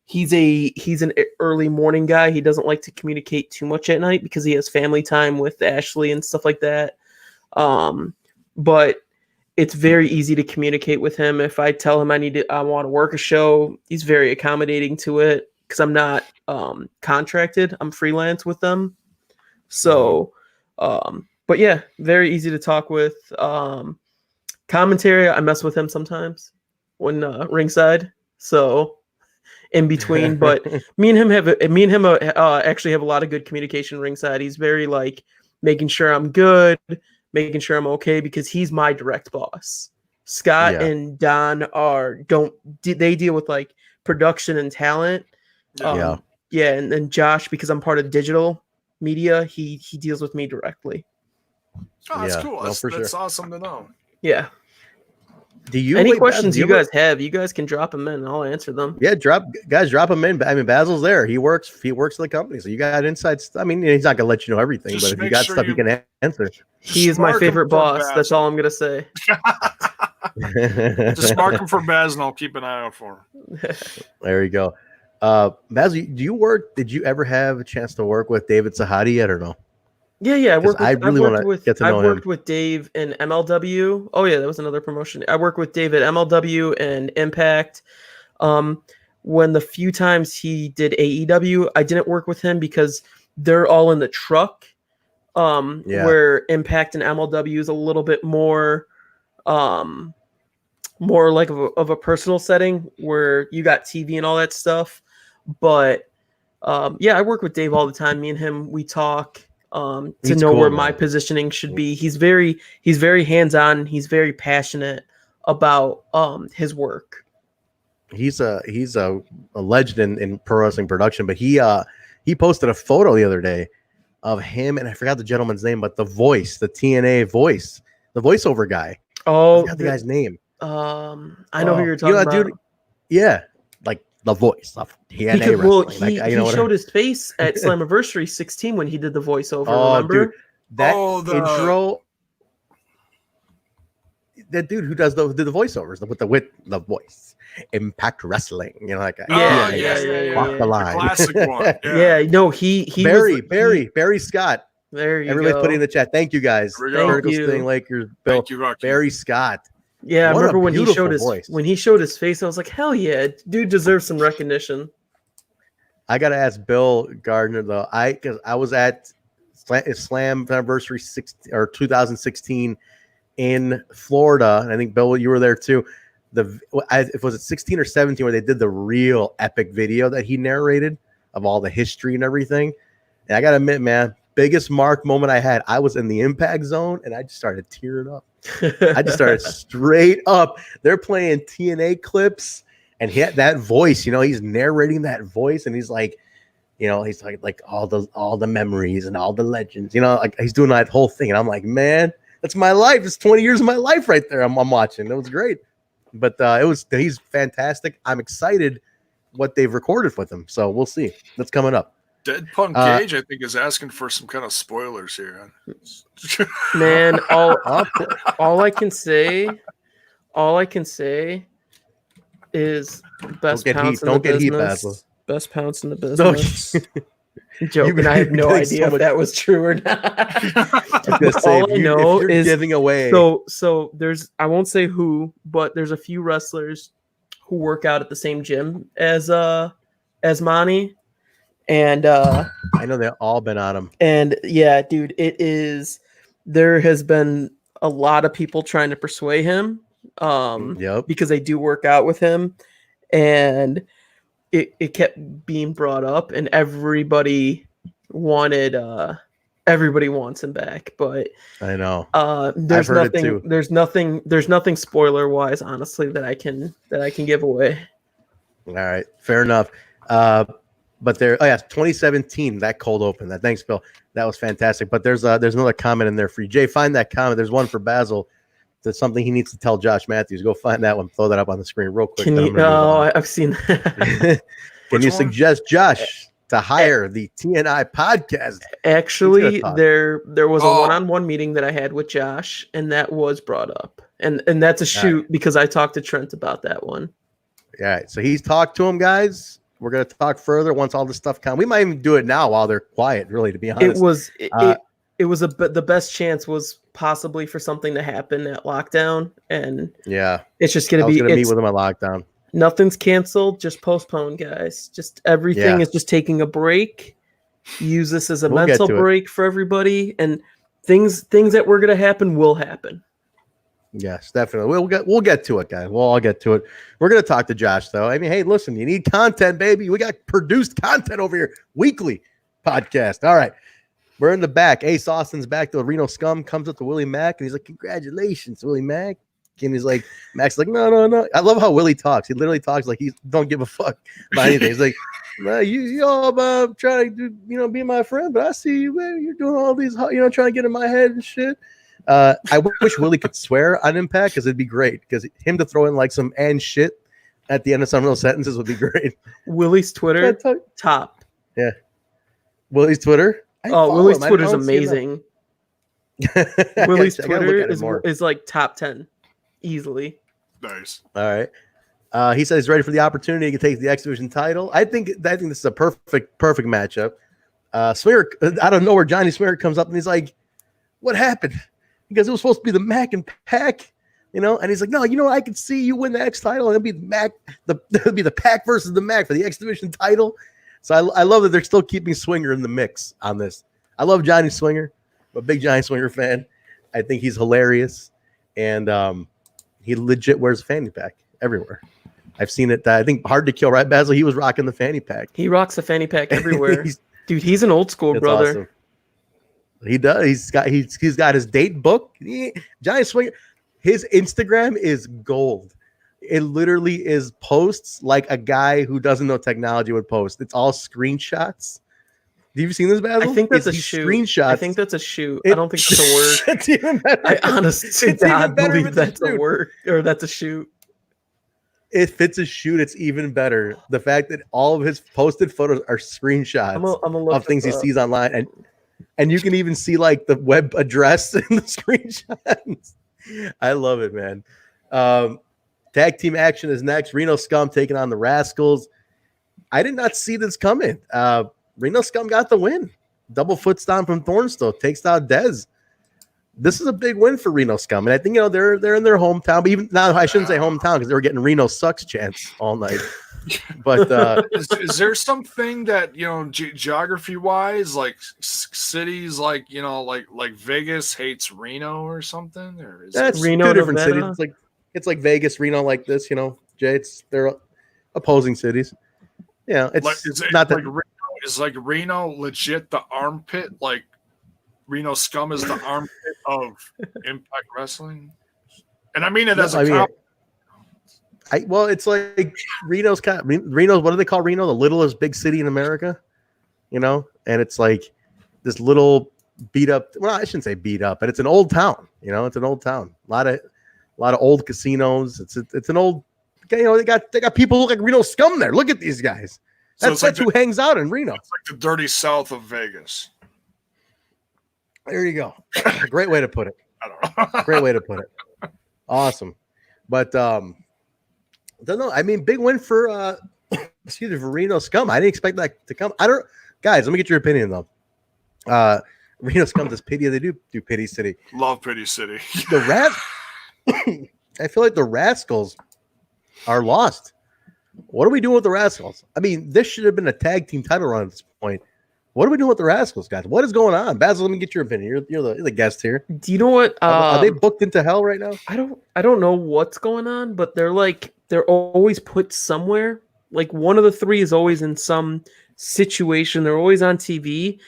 He's an early morning guy. He doesn't like to communicate too much at night because he has family time with Ashley and stuff like that. But it's very easy to communicate with him. If I tell him I want to work a show, he's very accommodating to it because I'm not contracted. I'm freelance with them. So, but yeah, very easy to talk with. Commentary, I mess with him sometimes when ringside. So in between, but me and him actually have a lot of good communication ringside. He's very like making sure I'm good, making sure I'm okay because he's my direct boss. Scott and Don they deal with like production and talent. And then Josh, because I'm part of digital media, he deals with me directly. Oh, that's cool. That's awesome to know. Yeah. Do you any questions you guys have? You guys can drop them in and I'll answer them. Yeah, drop them in. I mean, Basil's there. He works for the company, so you got insights. I mean, he's not gonna let you know everything, but if you got stuff you can answer. He is my favorite boss. That's all I'm gonna say. Just mark him for Basil and I'll keep an eye out for him. There you go. Basil, did you ever have a chance to work with David Sahadi yet or no? Yeah. I really want to get to know him. I worked with Dave in MLW. Oh yeah, that was another promotion. I worked with Dave at MLW and Impact. When the few times he did AEW, I didn't work with him because they're all in the truck. Where Impact and MLW is a little bit more like of a personal setting where you got TV and all that stuff. But I work with Dave all the time. Me and him, we talk. To know where my positioning should be. He's very hands-on. He's very passionate about his work. He's a legend in pro wrestling production, but he posted a photo the other day of him, and I forgot the gentleman's name, but the TNA voice, the voiceover guy. Oh, I forgot the guy's name. I know who you're talking about. Dude, yeah, like the voice of TNA wrestling. He showed his face at Slammiversary 16 when he did the voiceover. Remember? Dude, that intro. That dude who did the voiceovers with the voice, Impact Wrestling. You know, like walk the line. The classic one. Barry Scott. There you Everybody's go. putting in the chat. Thank you guys. Thank you. Sting Lakers. Bill. Thank you, Rocky. Barry Scott. Yeah, I remember when he showed voice. his face, I was like, hell yeah, dude deserves some recognition. I gotta ask Bill Gardner though. Because I was at Slam Anniversary 2016 in Florida, and I think Bill, you were there too. Was it 16 or 17 where they did the real epic video that he narrated of all the history and everything? And I gotta admit, man, biggest mark moment I had. I was in the impact zone and I just started tearing up. I just started straight up. They're playing TNA clips, and he had that voice. You know, he's narrating that voice, and he's like, you know, he's like all the memories and all the legends. You know, like he's doing that whole thing, and I'm like, man, that's my life. It's 20 years of my life right there. I'm watching. It was great, but he's fantastic. I'm excited what they've recorded with him. So we'll see. That's coming up. Dead Punk Cage, I think, is asking for some kind of spoilers here. Man, all I can say is best pounce in the business. Best pounce in the business. Joking, I have no idea if that was true or not. All I know is giving away. So there's, I won't say who, but there's a few wrestlers who work out at the same gym as Monty. And I know they've all been on him. and yeah, dude, it is. There has been a lot of people trying to persuade him, Yep. because they do work out with him, and it kept being brought up, and everybody wants him back, but I know. there's heard it nothing, too. there's nothing spoiler wise, honestly, that I can give away. All right, fair enough. But there, 2017, that cold open. That thanks, Phil. That was fantastic. But there's another comment in there for you, Jay. Find that comment. There's one for Basil. That's something he needs to tell Josh Matthews. Go find that one. Throw that up on the screen real quick. Can you? Oh, I've seen that. Can you suggest Josh to hire the TNI podcast? Actually, there was a one-on-one meeting that I had with Josh, and that was brought up, and that's a shoot because I talked to Trent about that one. All right, so he's talked to him, guys. We're gonna talk further once all this stuff comes. We might even do it now while they're quiet. Really, to be honest, it was the best chance was possibly for something to happen at lockdown, and it's just gonna be. Meet with him at lockdown. Nothing's canceled, just postponed, guys. Just everything is just taking a break. Use this as a mental break for everybody, and things that were gonna happen will happen. Yes, definitely. We'll get to it, guys. We'll all get to it. We're gonna talk to Josh, though. I mean, hey, listen, you need content, baby. We got produced content over here, weekly podcast. All right, we're in the back. Ace Austin's back. The Reno Scum comes up to Willie Mack, and he's like, "Congratulations, Willie Mack." And he's like, Mac's like, no. I love how Willie talks. He literally talks like he don't give a fuck about anything. He's like, you all trying to do, be my friend, but I see you, man. You're doing all these, trying to get in my head and shit. I wish Willie could swear on Impact because it'd be great. Because him to throw in like some and shit at the end of some real sentences would be great. Willie's Twitter, top. Yeah. Willie's Twitter. Willie's Twitter is amazing. Willie's Twitter is like top 10. Easily. Nice. All right. He says he's ready for the opportunity to take the X Division title. I think this is a perfect matchup. Swinger, out of nowhere, Johnny Swinger comes up and he's like, "What happened?" Because it was supposed to be the Mac and Pac, and he's like, "No, I could see you win the X title, and it'll be the Mac, it'll be the Pac versus the Mac for the X Division title." So I love that they're still keeping Swinger in the mix on this. I love Johnny Swinger. I'm a big Johnny Swinger fan. I think he's hilarious, and he legit wears a fanny pack everywhere. I've seen it. I think Hard to Kill, right, Basil? He was rocking the fanny pack. He rocks the fanny pack everywhere. Dude, he's an old school brother. Awesome. He does. He's got his date book. Johnny Swinger, his Instagram is gold. It literally is posts like a guy who doesn't know technology would post. It's all screenshots. Have you seen this, Basil? I think that's a shoot. Screenshots. I think that's a shoot. I don't think that's a word. It's even better. I honestly believe that's a word or that's a shoot. If it's a shoot, it's even better. The fact that all of his posted photos are screenshots of things he sees online, and you can even see like the web address in the screenshots. I love it, man. Tag team action is next. Reno Scum taking on the Rascals. I did not see this coming. Reno Scum got the win. Double foot stomp from Thornstowe takes out Dez. This is a big win for Reno Scum, and I think they're in their hometown. But even now, I shouldn't say hometown because they were getting Reno sucks chants all night. But is there something that geography wise, like cities, like like Vegas hates Reno or something? Or is that's Reno two different cities. It's like Vegas, Reno, like this. Jay. They're opposing cities. Yeah, it's not that. Is like Reno legit the armpit? Like Reno Scum is the armpit of Impact Wrestling, and I mean it as a compliment. Well, it's like Reno's Reno's. What do they call Reno? The littlest big city in America, and it's like this little beat up. Well, I shouldn't say beat up, but it's an old town. It's an old town. A lot of old casinos. It's an old. They got people who look like Reno Scum there. Look at these guys. That's who hangs out in Reno. It's like the dirty south of Vegas. There you go. Great way to put it. I don't know. Great way to put it. Awesome. But don't know. I mean, big win for for Reno Scum. I didn't expect that to come. Guys, let me get your opinion though. Reno Scum does Pity. They do Pity City. Love Pity City. I feel like the Rascals are lost. What are we doing with the Rascals? I mean, this should have been a tag team title run at this point. What are we doing with the Rascals, guys? What is going on? Basil, let me get your opinion. You're the guest here. Do you know what? Are they booked into hell right now? I don't know what's going on, but they're always put somewhere. Like one of the three is always in some situation. They're always on TV,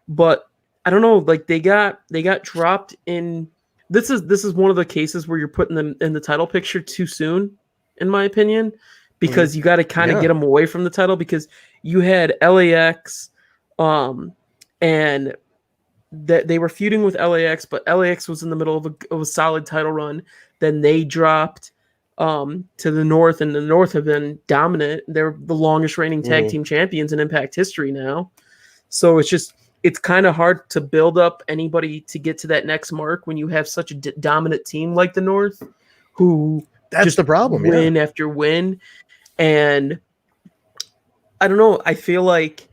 but I don't know. Like they got dropped in. This is one of the cases where you're putting them in the title picture too soon, in my opinion, because you got to kind of get them away from the title because you had LAX, and that they were feuding with LAX, but LAX was in the middle of a solid title run. Then they dropped to the North, and the North have been dominant. They're the longest reigning tag team champions in Impact history now. So it's kind of hard to build up anybody to get to that next mark when you have such a dominant team like the North, who that's the problem, win after win. And I don't know. I feel like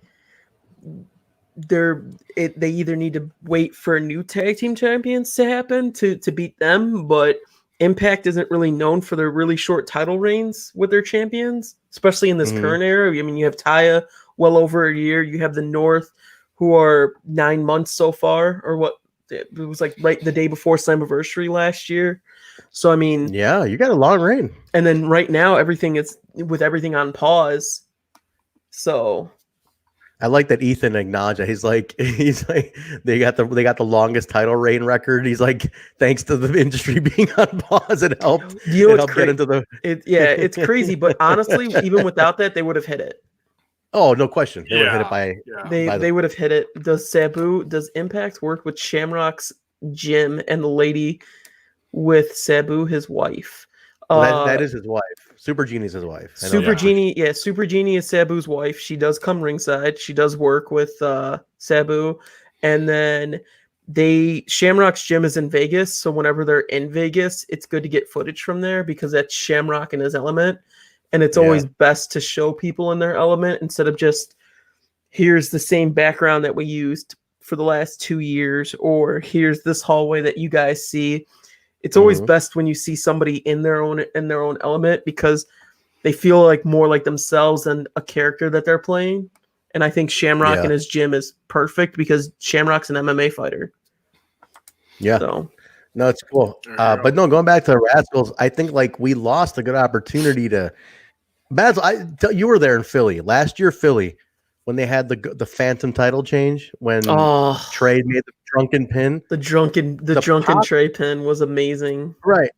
they either need to wait for new tag team champions to happen to beat them, but Impact isn't really known for their really short title reigns with their champions, especially in this current era. I mean, you have Taya well over a year. You have the North, who are 9 months so far, or what? It was like right the day before Slammiversary last year. So I mean, yeah, you got a long reign. And then right now, everything on pause. So I like that Ethan acknowledged that. He's like they got the longest title reign record. He's like, thanks to the industry being on pause, it helped. Get into the. It's crazy, but honestly, even without that, they would have hit it. Oh, no question. They would have hit it they would have hit it. Does Impact work with Shamrock's Jim and the lady with Sabu, his wife? That is his wife. Super Genie's his wife. Super Genie is Sabu's wife. She does come ringside. She does work with Sabu. And then Shamrock's Gym is in Vegas. So whenever they're in Vegas, it's good to get footage from there because that's Shamrock in his element. And it's always best to show people in their element instead of just, here's the same background that we used for the last 2 years, or here's this hallway that you guys see. It's always best when you see somebody in their own element because they feel like more like themselves than a character that they're playing. And I think Shamrock in his gym is perfect because Shamrock's an MMA fighter. Yeah. So. No, it's cool. But no, going back to the Rascals, I think like we lost a good opportunity to. Basil, you were there in Philly last year. Philly, when they had the Phantom title change, when Trey made the drunken pin, the drunken Trey pin was amazing. Right,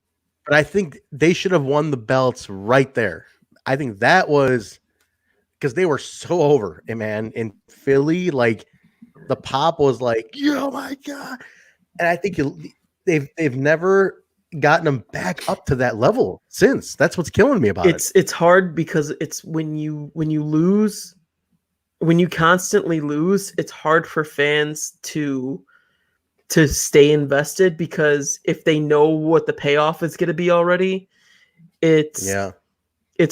but I think they should have won the belts right there. I think that was because they were so over, man. In Philly, like the pop was like, oh my god, and I think they've never gotten them back up to that level since. That's what's killing me about it. It's hard because it's when you lose, when you constantly lose, it's hard for fans to stay invested because if they know what the payoff is going to be already, it's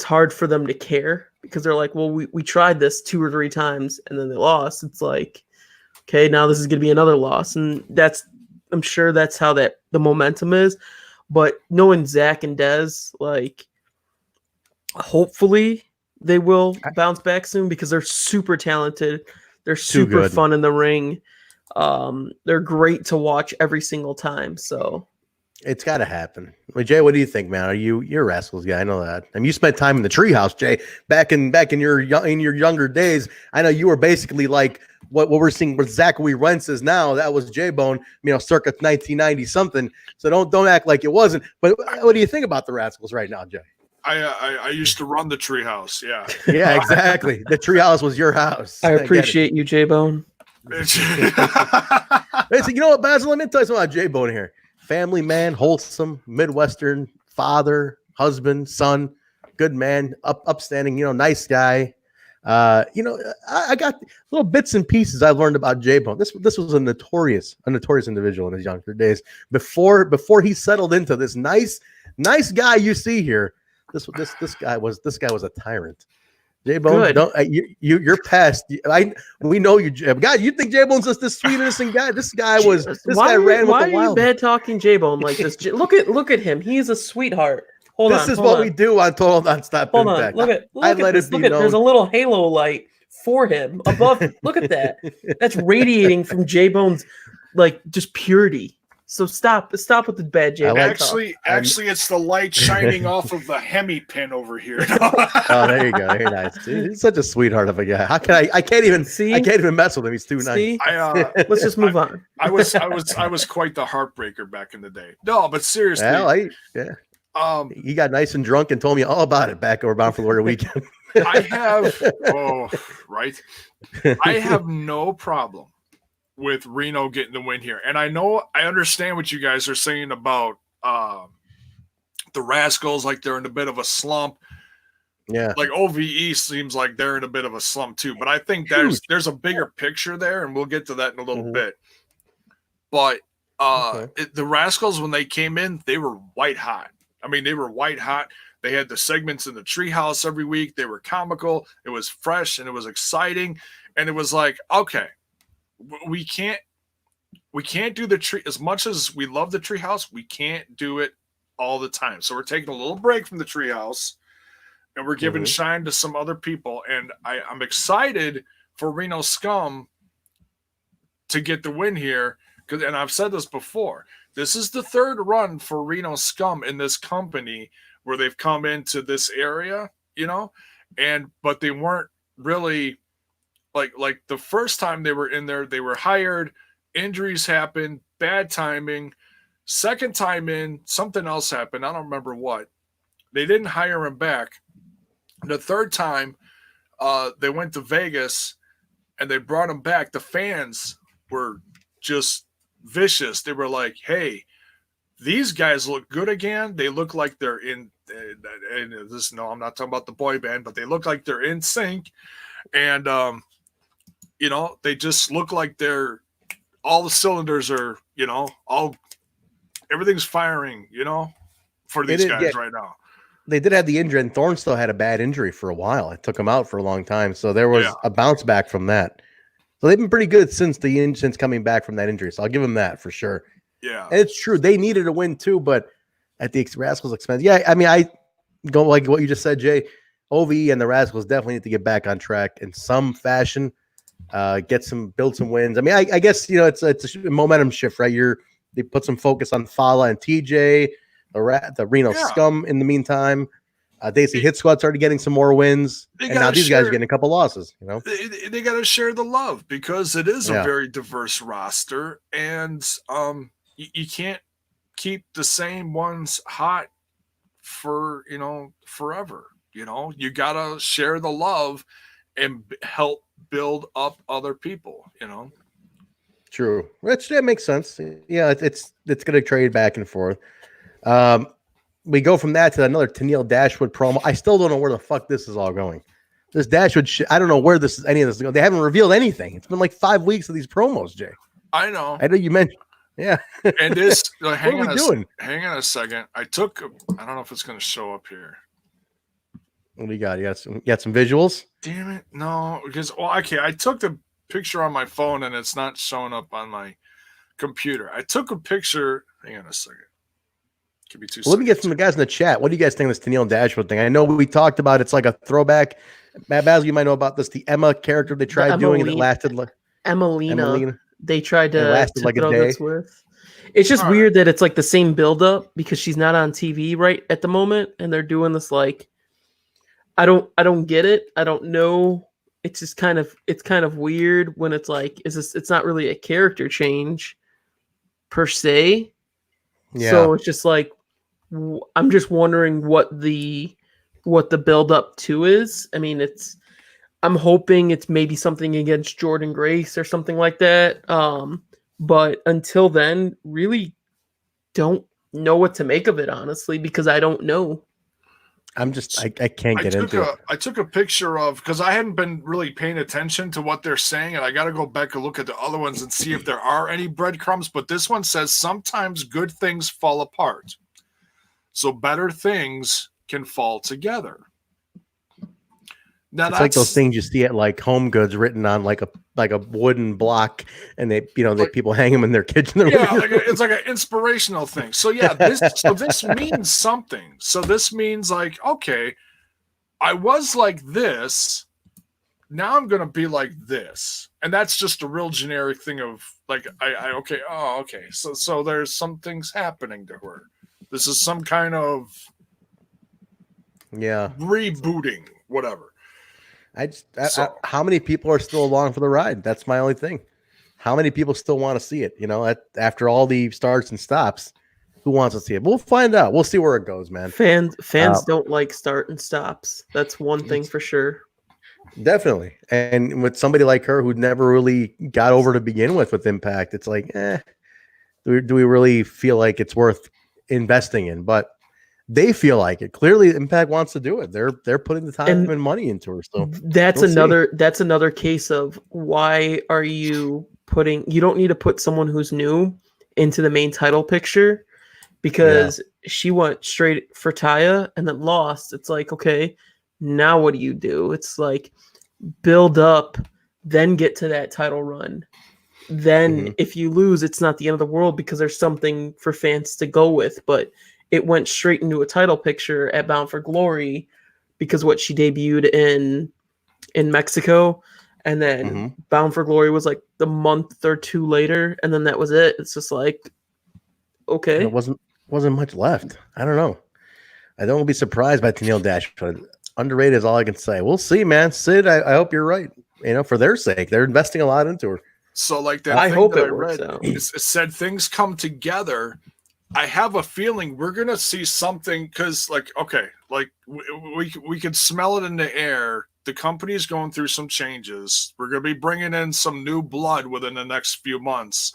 hard for them to care because they're like, well, we tried this 2 or 3 times and then they lost. It's like, okay, now this is going to be another loss. And I'm sure that's how the momentum is. But knowing Zach and Dez, like, hopefully they will bounce back soon because they're super talented. They're super fun in the ring. They're great to watch every single time. So it's got to happen. Well, Jay, what do you think, man? You're a Rascals guy? I know that. I mean, you spent time in the treehouse, Jay, back in your younger days. I know you were basically like what we're seeing with Zachary Wentz is now. That was Jaybone, circa 1990 something. So don't act like it wasn't. But what do you think about the Rascals right now, Jay? I used to run the treehouse. Yeah. Yeah, exactly. The treehouse was your house. I appreciate you, Jaybone. You know what, Basil? Let me tell you something about Jaybone here. Family man, wholesome, Midwestern father, husband, son, good man, upstanding, nice guy. I got little bits and pieces I learned about Jaybone. This was a notorious individual in his younger days. Before he settled into this nice guy you see here, this guy was a tyrant. Jaybone, you're past. We know you, God. You think Jaybone's just this sweet innocent guy? This guy was. This guy ran with the wild. Why are you bad talking Jaybone like this? Look at him. He's a sweetheart. Hold This on. is hold what on. we do on Total Nonstop Hold on. Impact. Look at I look at let this. it be Look at there's a known. little halo light for him above. Look at that. That's radiating from Jaybone's like just purity. So stop with the bad Jaybone like- talk. Actually, it's the light shining off of the Hemi pin over here. Oh, there you go. Very nice. He's such a sweetheart of a guy. How can I can't even See? I can't even mess with him. He's too nice. See? I Let's just move on. I was quite the heartbreaker back in the day. No, but seriously, Well, he got nice and drunk and told me all about it back over Bound for Glory weekend. I have I have no problem with Reno getting the win here. And I understand what you guys are saying about the Rascals, like they're in a bit of a slump. Yeah. Like OVE seems like they're in a bit of a slump too. But I think there's a bigger picture there, and we'll get to that in a little bit. But the Rascals, when they came in, they were white hot. I mean, they were white hot. They had the segments in the treehouse every week. They were comical. It was fresh and it was exciting. And it was like, okay, we can't do the tree as much as we love the treehouse. We can't do it all the time. So we're taking a little break from the treehouse and we're giving shine to some other people. And I'm excited for Reno Scum to get the win here. And I've said this before. This is the third run for Reno Scum in this company where they've come into this area, but they weren't really like the first time they were in there, they were hired, injuries happened, bad timing. Second time in, something else happened. I don't remember what. They didn't hire him back. The third time, they went to Vegas and they brought him back. The fans were just vicious. They were like, hey, these guys look good again. They look like they're in this. No, I'm not talking about the boy band, but they look like they're in sync. And, they just look like they're all the cylinders are, everything's firing, for these guys right now. They did have the injury, and Thorne still had a bad injury for a while. It took him out for a long time. So there was a bounce back from that. So they've been pretty good since coming back from that injury. So I'll give them that for sure. Yeah. And it's true. They needed a win too, but at the Rascals' expense. Yeah, I mean, I go like what you just said, Jay. OVE and the Rascals definitely need to get back on track in some fashion. Build some wins. I mean, I guess it's a momentum shift, right? They put some focus on Fala and TJ, the Reno Scum in the meantime. Daisy Hit Squad started getting some more wins, and now these guys are getting a couple losses. They got to share the love because it is a very diverse roster, and you can't keep the same ones hot for forever. You gotta share the love and help build up other people. True, that makes sense. Yeah, it's gonna trade back and forth. We go from that to another Tennille Dashwood promo. I still don't know where the fuck this is all going. This Dashwood shit, I don't know where any of this is going. They haven't revealed anything. It's been like 5 weeks of these promos, Jay. I know you mentioned. Yeah. And this, hang what are we doing? Hang on a second. I don't know if it's going to show up here. What do you got? You got some visuals? Damn it. No, because, I took the picture on my phone and it's not showing up on my computer. I took a picture. Hang on a second. Could be let me get from the guys in the chat. What do you guys think of this Tennille Dashwood thing? I know we talked about it's like a throwback. Matt Basil, you might know about this. The Emma character they tried doing and it lasted like Emelina. They tried to like throw a day. this with. It's just weird that it's like the same build-up because she's not on TV right at the moment, and they're doing this like I don't get it. I don't know. It's just kind of weird when it's like it's not really a character change per se. Yeah. So it's just like I'm just wondering what the build up to is. I mean, I'm hoping it's maybe something against Jordan Grace or something like that. But until then, really don't know what to make of it, honestly, because I don't know. I can't get into it. I took a picture of, because I hadn't been really paying attention to what they're saying, and I got to go back and look at the other ones and see if there are any breadcrumbs. But this one says sometimes good things fall apart, so better things can fall together. Now It's like those things you see at like Home Goods written on like a wooden block, and they like, people hang them in their kitchen. It's like an inspirational thing. So yeah, this means something. So this means like, okay, I was like this, now I'm gonna be like this, and that's just a real generic thing of like, okay, so there's some things happening to her. This is some kind of rebooting, whatever. How many people are still along for the ride? That's my only thing. How many people still want to see it? After all the starts and stops, who wants to see it? We'll find out. We'll see where it goes, man. Fans don't like start and stops. That's one thing for sure. Definitely. And with somebody like her who never really got over to begin with Impact, it's like, do we really feel like it's worth investing in? But they feel like it. Clearly, Impact wants to do it. They're putting the time and money into her. So that's another case of why are you putting? You don't need to put someone who's new into the main title picture, because she went straight for Taya and then lost. It's like, okay, now what do you do? It's like build up, then get to that title run. Then if you lose, it's not the end of the world because there's something for fans to go with. But it went straight into a title picture at Bound for Glory because what she debuted in Mexico, and then Bound for Glory was like the month or two later, and then that was it. It's just like, okay, and it wasn't much left. I don't know. I don't be surprised by Tennille Dashwood. Underrated is all I can say. We'll see, man. Sid, I hope you're right. For their sake, they're investing a lot into her. So like that. I hope that it works out. It said things come together. I have a feeling we're gonna see something because, like, okay, like we could smell it in the air. The company's going through some changes. We're gonna be bringing in some new blood within the next few months.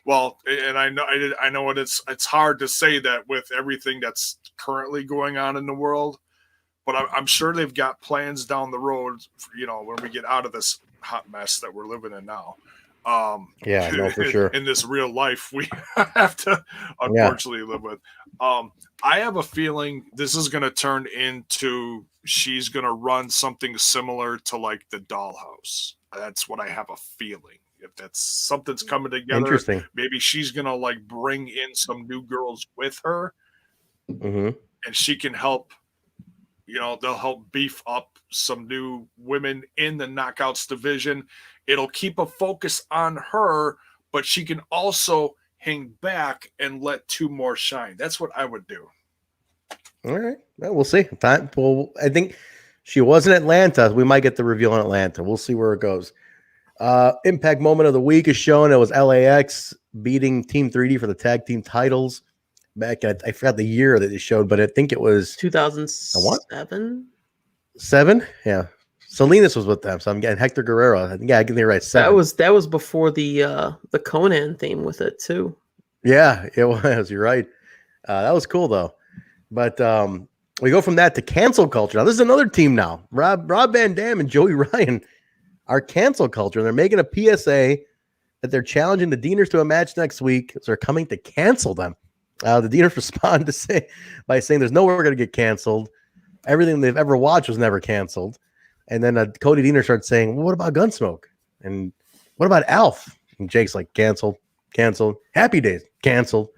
Well, and I know it's hard to say that with everything that's currently going on in the world, but I'm sure they've got plans down the road. When we get out of this hot mess that we're living in now. For sure. In this real life we have to unfortunately live with. I have a feeling this is going to turn into she's going to run something similar to like the Dollhouse. That's what I have a feeling. If that's something's coming together, interesting. Maybe she's going to like bring in some new girls with her, and she can help. They'll help beef up some new women in the Knockouts division. It'll keep a focus on her, but she can also hang back and let two more shine. That's what I would do. All right. Well, we'll see. I think she was in Atlanta. We might get the reveal in Atlanta. We'll see where it goes. Impact moment of the week is shown. It was LAX beating Team 3D for the tag team titles. Back at, I forgot the year that it showed, but I think it was 2007. 7? Yeah. Salinas was with them, so I'm getting Hector Guerrero. I get it right. 7. That was before the Conan theme with it too. Yeah, it was. You're right. That was cool though. But we go from that to cancel culture. Now this is another team now. Rob Van Dam and Joey Ryan are cancel culture. They're making a PSA that they're challenging the Deaners to a match next week. So they're coming to cancel them. The Deaners respond by saying there's no way we're going to get canceled. Everything they've ever watched was never canceled. And then Cody Deaner starts saying, well, what about Gunsmoke? And what about Alf? And Jake's like, canceled. Happy Days, canceled.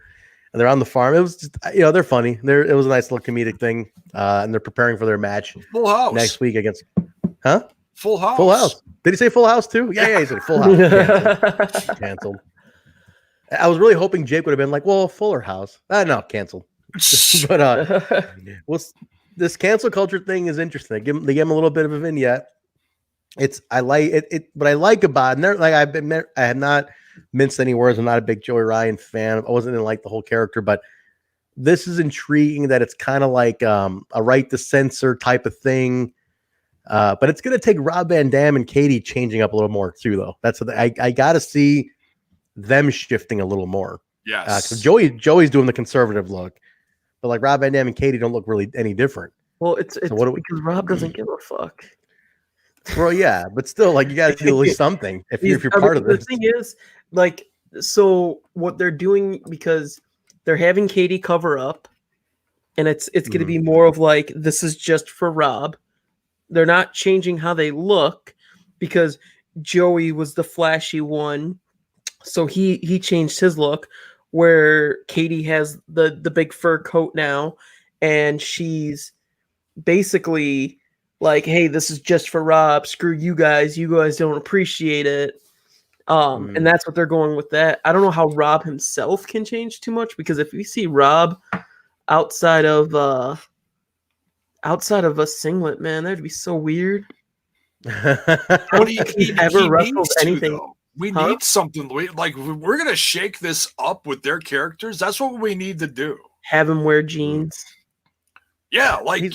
And they're on the farm. It was just, they're funny. It was a nice little comedic thing. And they're preparing for their match Full House next week against, Full House. Full House. Did he say Full House too? Yeah, he said Full House. Canceled. I was really hoping Jake would have been like, well, Fuller House. No, canceled. But this cancel culture thing is interesting. They give him a little bit of a vignette. I like it. What I like about it, I have not minced any words. I'm not a big Joey Ryan fan. I wasn't in like the whole character, but this is intriguing that it's kind of like a right to censor type of thing. But it's going to take Rob Van Dam and Katie changing up a little more too, though. That's what I got to see them shifting a little more. Yes. Joey's doing the conservative look, but like Rob Van Dam and Katie don't look really any different. Well, it's because Rob doesn't give a fuck. Well, yeah, but still, like you got to do at least something if you're part of this. The thing is, like, so what they're doing, because they're having Katie cover up, and it's going to be more of like, this is just for Rob. they're not changing how they look, because Joey was the flashy one, so he changed his look. Where Katie has the big fur coat now, and she's basically like, hey, this is just for Rob, screw you guys don't appreciate it. And that's what they're going with that. I don't know how Rob himself can change too much, because if we see Rob outside of a singlet, man, that'd be so weird. I don't think he's ever wrestled anything. We need something like, we're gonna shake this up with their characters. That's what we need to do. Have him wear jeans. Yeah, like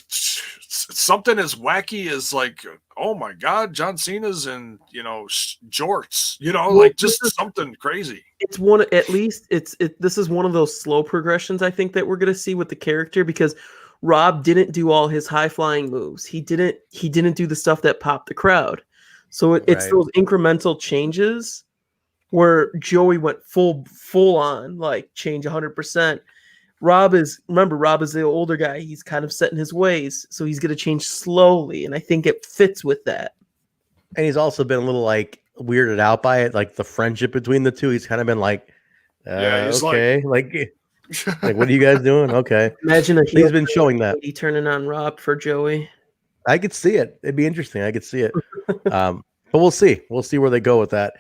something as wacky as like, oh my God, John Cena's in jorts, like just something crazy. It's this is one of those slow progressions I think that we're gonna see with the character, because Rob didn't do all his high flying moves. He didn't do the stuff that popped the crowd. So it's those incremental changes where Joey went full on, like change 100%. Rob is the older guy. He's kind of set in his ways, so he's going to change slowly, and I think it fits with that. And he's also been a little like weirded out by it, like the friendship between the two. He's kind of been like, he's okay, like what are you guys doing? Okay, imagine if he's been showing that he turning on Rob for Joey. I could see it. It'd be interesting. I could see it. But we'll see. We'll see where they go with that.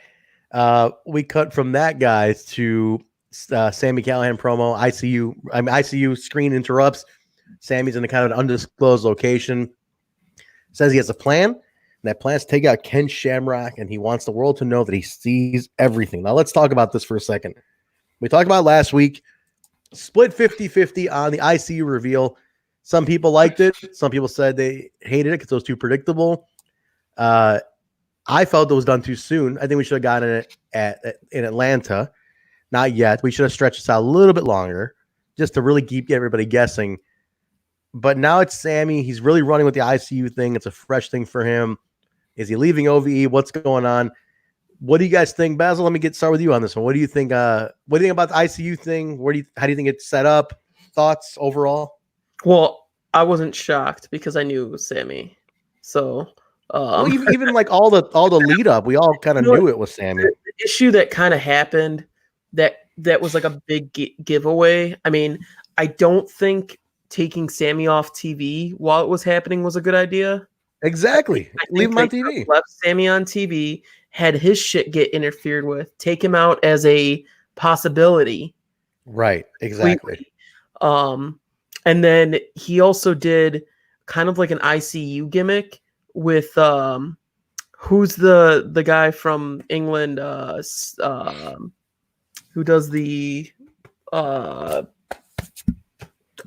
We cut from that, guys, to Sami Callihan promo. ICU screen interrupts. Sammy's in a kind of an undisclosed location. Says he has a plan, and that plan is to take out Ken Shamrock, and he wants the world to know that he sees everything. Now, let's talk about this for a second. We talked about last week. Split 50-50 on the ICU reveal. Some people liked it. Some people said they hated it because it was too predictable. I felt it was done too soon. I think we should have gotten it in Atlanta. Not yet. We should have stretched this out a little bit longer just to really keep everybody guessing. But now it's Sami. He's really running with the ICU thing. It's a fresh thing for him. Is he leaving OVE? What's going on? What do you guys think? Basil, let me start with you on this one. What do you think? What do you think about the ICU thing? How do you think it's set up? Thoughts overall? Well, I wasn't shocked because I knew it was Sami. So well, even like all the lead up, we all kind of knew it was Sami. The issue that kind of happened that was like a big giveaway. I mean, I don't think taking Sami off TV while it was happening was a good idea. Exactly. Leave him on TV. Left Sami on TV, had his shit get interfered with, take him out as a possibility. Right. Exactly. And then he also did kind of like an ICU gimmick with who's the guy from England who does the I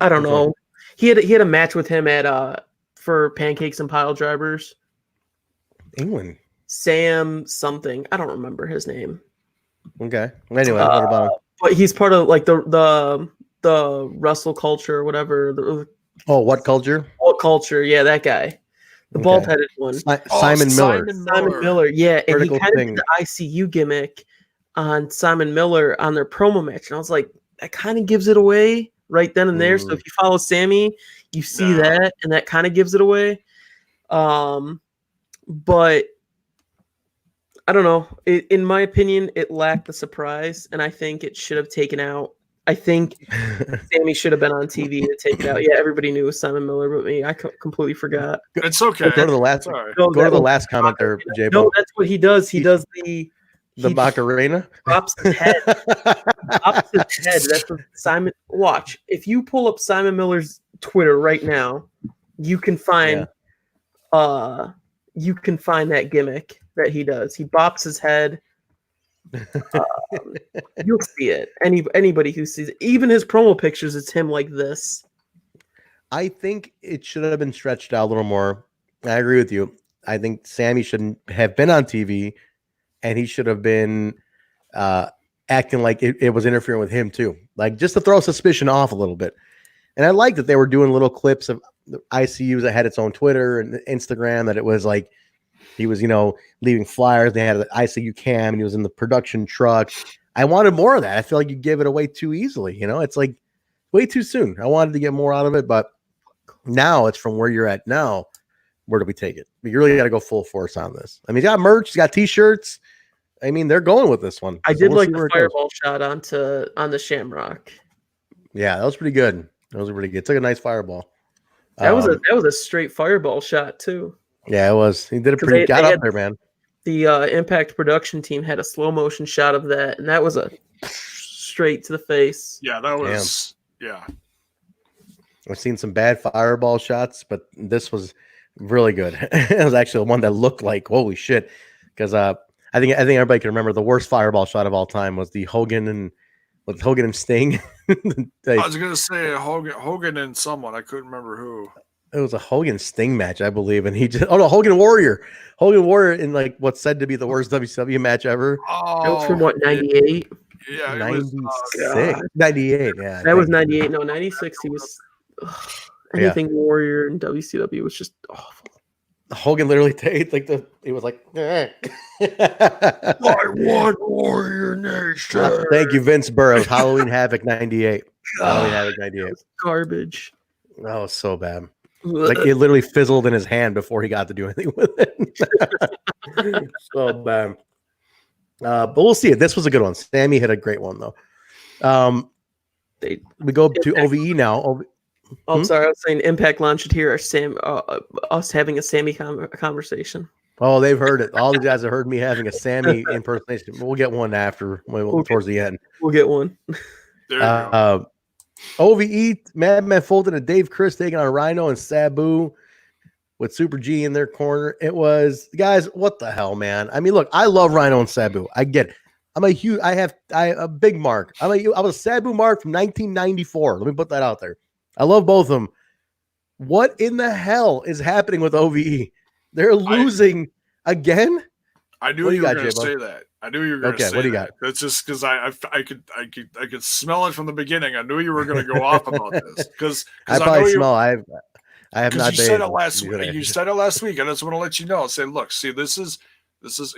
don't know. He had a match with him at for Pancakes and Pile Drivers. England. Sam something. I don't remember his name. Okay. Anyway, what about him? But he's part of like the Russell culture or whatever. What culture? What culture? Yeah, that guy. The bald-headed one. Simon Miller. Simon Miller, yeah. And he kind of did the ICU gimmick on Simon Miller on their promo match. And I was like, that kind of gives it away right then and there. So if you follow Sami, you see that, and that kind of gives it away. But I don't know. In my opinion, it lacked the surprise, and I think it should have taken out. I think Sami should have been on TV to take it out. Yeah, everybody knew it was Simon Miller, but me, I completely forgot. It's okay. Go to the last. Go to the last comment there, Jay. No, that's what he does. He does the Macarena. Drops his head. Drops his head. That's what Simon. Watch. If you pull up Simon Miller's Twitter right now, you can find. You can find that gimmick that he does. He bops his head. You'll see it. Anybody who sees it, even his promo pictures, it's him like this. I think it should have been stretched out a little more. I agree with you. I think Sami shouldn't have been on TV, and he should have been acting like it was interfering with him too, like just to throw suspicion off a little bit. And I like that they were doing little clips of ICUs that had its own Twitter and Instagram, that it was like he was, leaving flyers. They had an ICU cam, and he was in the production truck. I wanted more of that. I feel like you gave it away too easily. It's like way too soon. I wanted to get more out of it, but Now it's from where you're at now. Where do we take it? You really got to go full force on this. I mean, you got merch, you got t-shirts. I mean, they're going with this one. I So did we'll like see the where it goes. fireball shot on the Shamrock. Yeah, that was pretty good. That was pretty good. Took a nice fireball. That was a straight fireball shot too. Yeah, it was. He did it pretty. Got up there, man. The Impact production team had a slow motion shot of that, and that was a straight to the face. Yeah, that was. Yeah. I've seen some bad fireball shots, but this was really good. It was actually one that looked like holy shit. Because I think everybody can remember the worst fireball shot of all time was the Hogan and Sting. I was gonna say Hogan and someone. I couldn't remember who. It was a Hogan Sting match, I believe, and he just Hogan Warrior in like what's said to be the worst WCW match ever. Oh, that was from what, 98? Yeah, 96, 98. Yeah, that was 98. No, 96. He was anything Warrior in WCW was just awful. Hogan literally he was like, I want Warrior Nation. Thank you, Vince Burrows. Halloween Havoc 98. Halloween Havoc 98. Garbage. Oh, so bad. Like it literally fizzled in his hand before he got to do anything with it. So bad. But we'll see. This was a good one. Sammy hit a great one though. We go to OVE now. I'm sorry. I was saying Impact Launch should hear us having a Sammy conversation. Oh, they've heard it. All the guys have heard me having a Sammy impersonation. We'll get one towards the end. We'll get one. There you go. OVE, Madman Fulton and Dave Chris taking on Rhino and Sabu with Super G in their corner. It was, guys, what the hell, man? I mean, look, I love Rhino and Sabu. I get it. I have a big mark. I was a Sabu mark from 1994. Let me put that out there. I love both of them. What in the hell is happening with OVE? They're losing again. I knew you were going to say that. I knew you were going to say that. What do you got? That's just because I could smell it from the beginning. I knew you were going to go off about this because I probably smell. I have not. You said it last week. You said it last week. I just want to let you know. Say, look, see, this is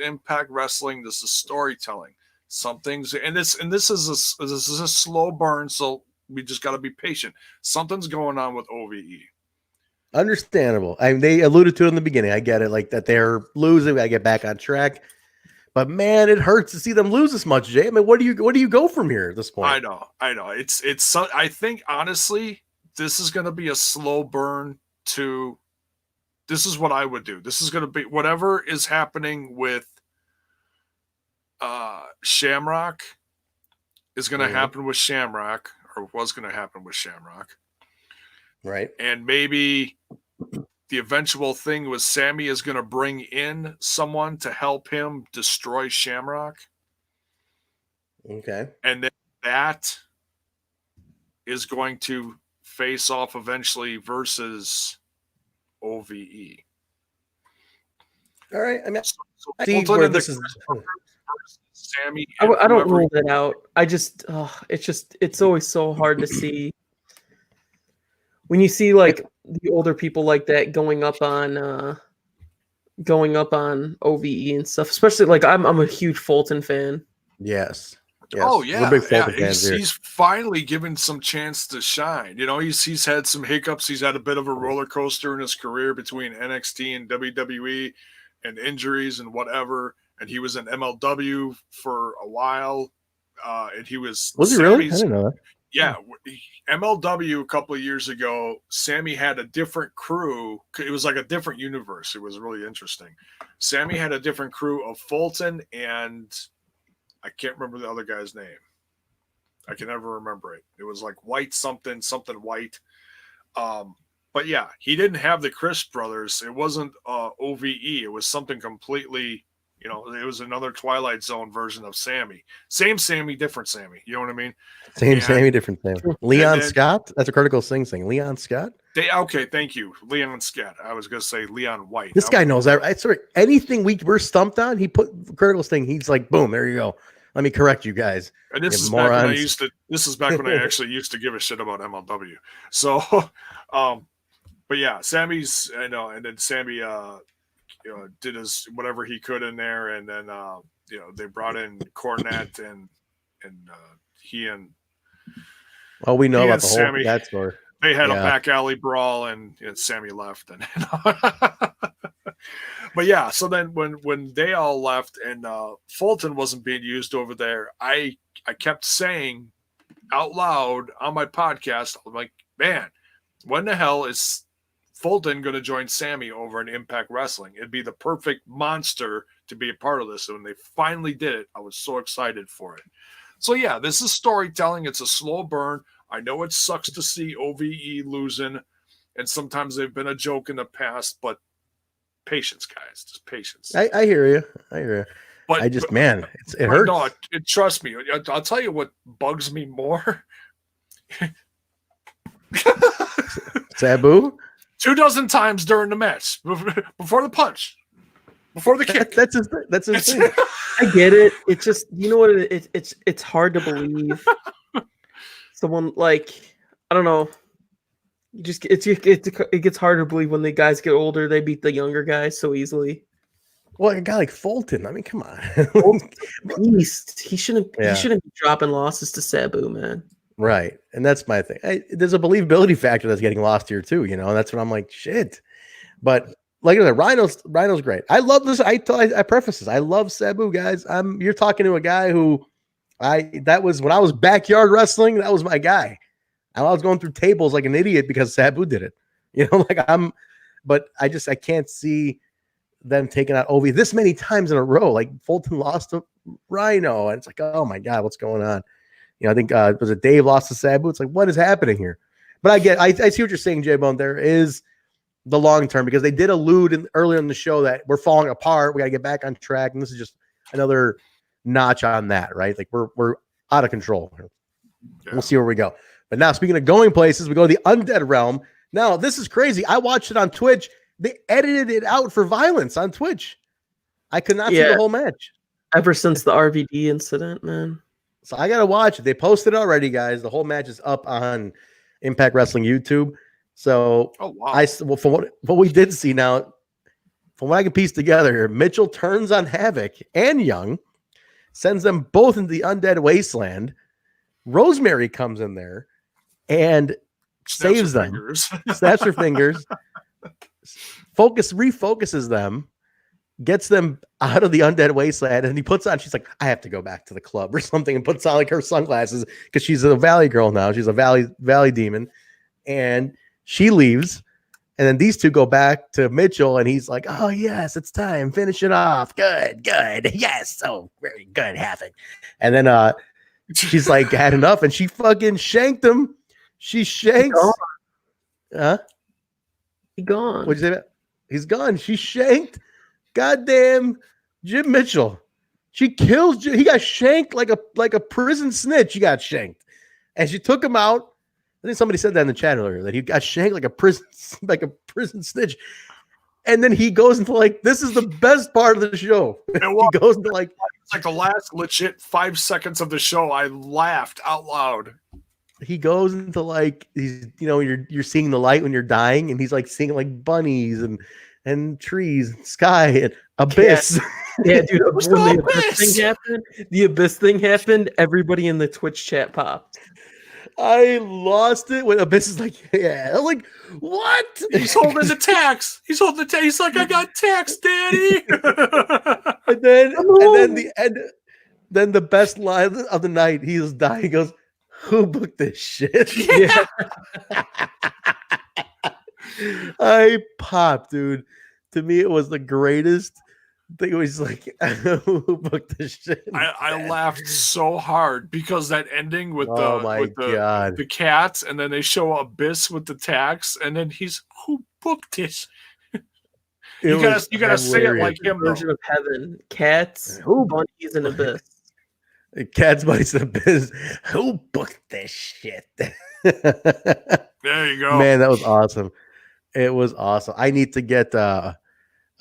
Impact Wrestling. This is storytelling. Some things, and this is a slow burn. So we just got to be patient. Something's going on with OVE. Understandable. I mean, they alluded to it in the beginning. I get it, like that they're losing. I get back on track. But man, it hurts to see them lose this much, Jay. I mean, where do you go from here at this point? I know. It's. I think honestly, this is going to be a slow burn to. This is what I would do. This is going to be whatever is happening with Shamrock is going to happen with Shamrock, or was going to happen with Shamrock, right? And maybe the eventual thing was Sammy is going to bring in someone to help him destroy Shamrock. Okay. And then that is going to face off eventually versus OVE. All right. I mean, see where this is. Sammy, I don't rule that out. It's always so hard to see. When you see like the older people like that going up on OVE and stuff, especially like I'm a huge Fulton fan. Yes. Oh yeah, we're big Fulton fans here. He's finally given some chance to shine. You know, he's had some hiccups. He's had a bit of a roller coaster in his career between NXT and WWE and injuries and whatever. And he was in MLW for a while. And he was he really? I didn't know that. Yeah, MLW a couple of years ago, Sammy had a different crew. It was like a different universe. It was really interesting. Sammy had a different crew of Fulton and I can't remember the other guy's name. I can never remember it. It was like White something White. But yeah, he didn't have the Crisp brothers. It wasn't OVE. It was something completely, it was another Twilight Zone version of Sammy. Same Sammy, different Sammy. You know what I mean? Sammy, different Sammy. Leon Scott? That's a Critical Sing thing. Leon Scott? Okay, thank you. Leon Scott. I was going to say Leon White. This guy knows that. Sorry, anything we're stumped on, he put Critical Sting. He's like, boom, there you go. Let me correct you guys. And this is back when I actually used to give a shit about MLW. So, but yeah, Sammy's, and then Sammy, did his whatever he could in there, and then they brought in Cornette and he and we know about the whole that story. They had a Yeah. back alley brawl, and Sammy left. And but yeah, so then when they all left and Fulton wasn't being used over there, I kept saying out loud on my podcast, I'm like, man, when the hell is Fulton going to join Sammy over in Impact Wrestling? It'd be the perfect monster to be a part of this. And when they finally did it, I was so excited for it. So yeah, this is storytelling. It's a slow burn. I know it sucks to see OVE losing, and sometimes they've been a joke in the past, but patience, guys, just patience. I hear you. But it hurts. No, trust me. I'll tell you what bugs me more. Sabu? 24 times during the match, before the punch, before the kick. That's his thing. I get it. It's just, you know what? It's hard to believe someone like, I don't know. You just it gets harder to believe when the guys get older. They beat the younger guys so easily. Well, a guy like Fulton, I mean, come on. Beast. He shouldn't be dropping losses to Sabu, man. Right. And that's my thing. There's a believability factor that's getting lost here too, you know, and that's when I'm like, shit. But like I said, Rhino's great. I love this. I preface this. I love Sabu, guys. You're talking to a guy who that was when I was backyard wrestling, that was my guy. I was going through tables like an idiot because Sabu did it. You know, but I can't see them taking out Ovi this many times in a row. Like Fulton lost to Rhino, and it's like, oh my God, what's going on? You know, I think was it Dave lost to Sabu? It's like, what is happening here? But I see what you're saying, Jaybone. There is the long term, because they did allude earlier in the show that we're falling apart. We got to get back on track, and this is just another notch on that, right? Like we're out of control. Yeah. We'll see where we go. But now, speaking of going places, we go to the Undead Realm. Now, this is crazy. I watched it on Twitch. They edited it out for violence on Twitch. I could not see the whole match. Ever since the RVD incident, man. So I got to watch it. They posted it already, guys. The whole match is up on Impact Wrestling YouTube. So from what we did see now, from what I can piece together here, Mitchell turns on Havok and Young, sends them both into the Undead Wasteland. Rosemary comes in there and saves them, snaps her fingers, refocuses them, gets them out of the Undead Wasteland, and he puts on, she's like, I have to go back to the club or something, and puts on like her sunglasses because she's a Valley girl now. She's a Valley demon, and she leaves. And then these two go back to Mitchell, and he's like, oh, yes, it's time. Finish it off. Good. Yes. Oh, very good. Havok. And then she's like, had enough, and she fucking shanked him. She shanks. He's gone. What'd you say? He's gone. She shanked goddamn Jim Mitchell. She kills Jim. He got shanked like a prison snitch. He got shanked. And she took him out. I think somebody said that in the chat earlier, that he got shanked like a prison snitch. And then he goes into like, this is the best part of the show. He goes into like, it's like the last legit 5 seconds of the show. I laughed out loud. He goes into like, he's, you know, you're seeing the light when you're dying, and he's like seeing like bunnies and trees and sky and abyss. Yeah, dude. When the abyss thing happened, everybody in the Twitch chat popped. I lost it when Abyss is like, yeah. I'm like, what? He's holding the tax. He's like, I got tax, Daddy. then the best line of the night, he was dying. He goes, who booked this shit? Yeah. I popped, dude. To me, it was the greatest thing. It was like, who booked this shit? I laughed so hard because that ending with the cats, and then they show Abyss with the tax, and then he's, who booked this? You gotta say it like him. Version of heaven. Cats, bunnies, and Abyss. Cats, bunnies, and Abyss. Who booked this shit? There you go. Man, that was awesome. It was awesome. I need to get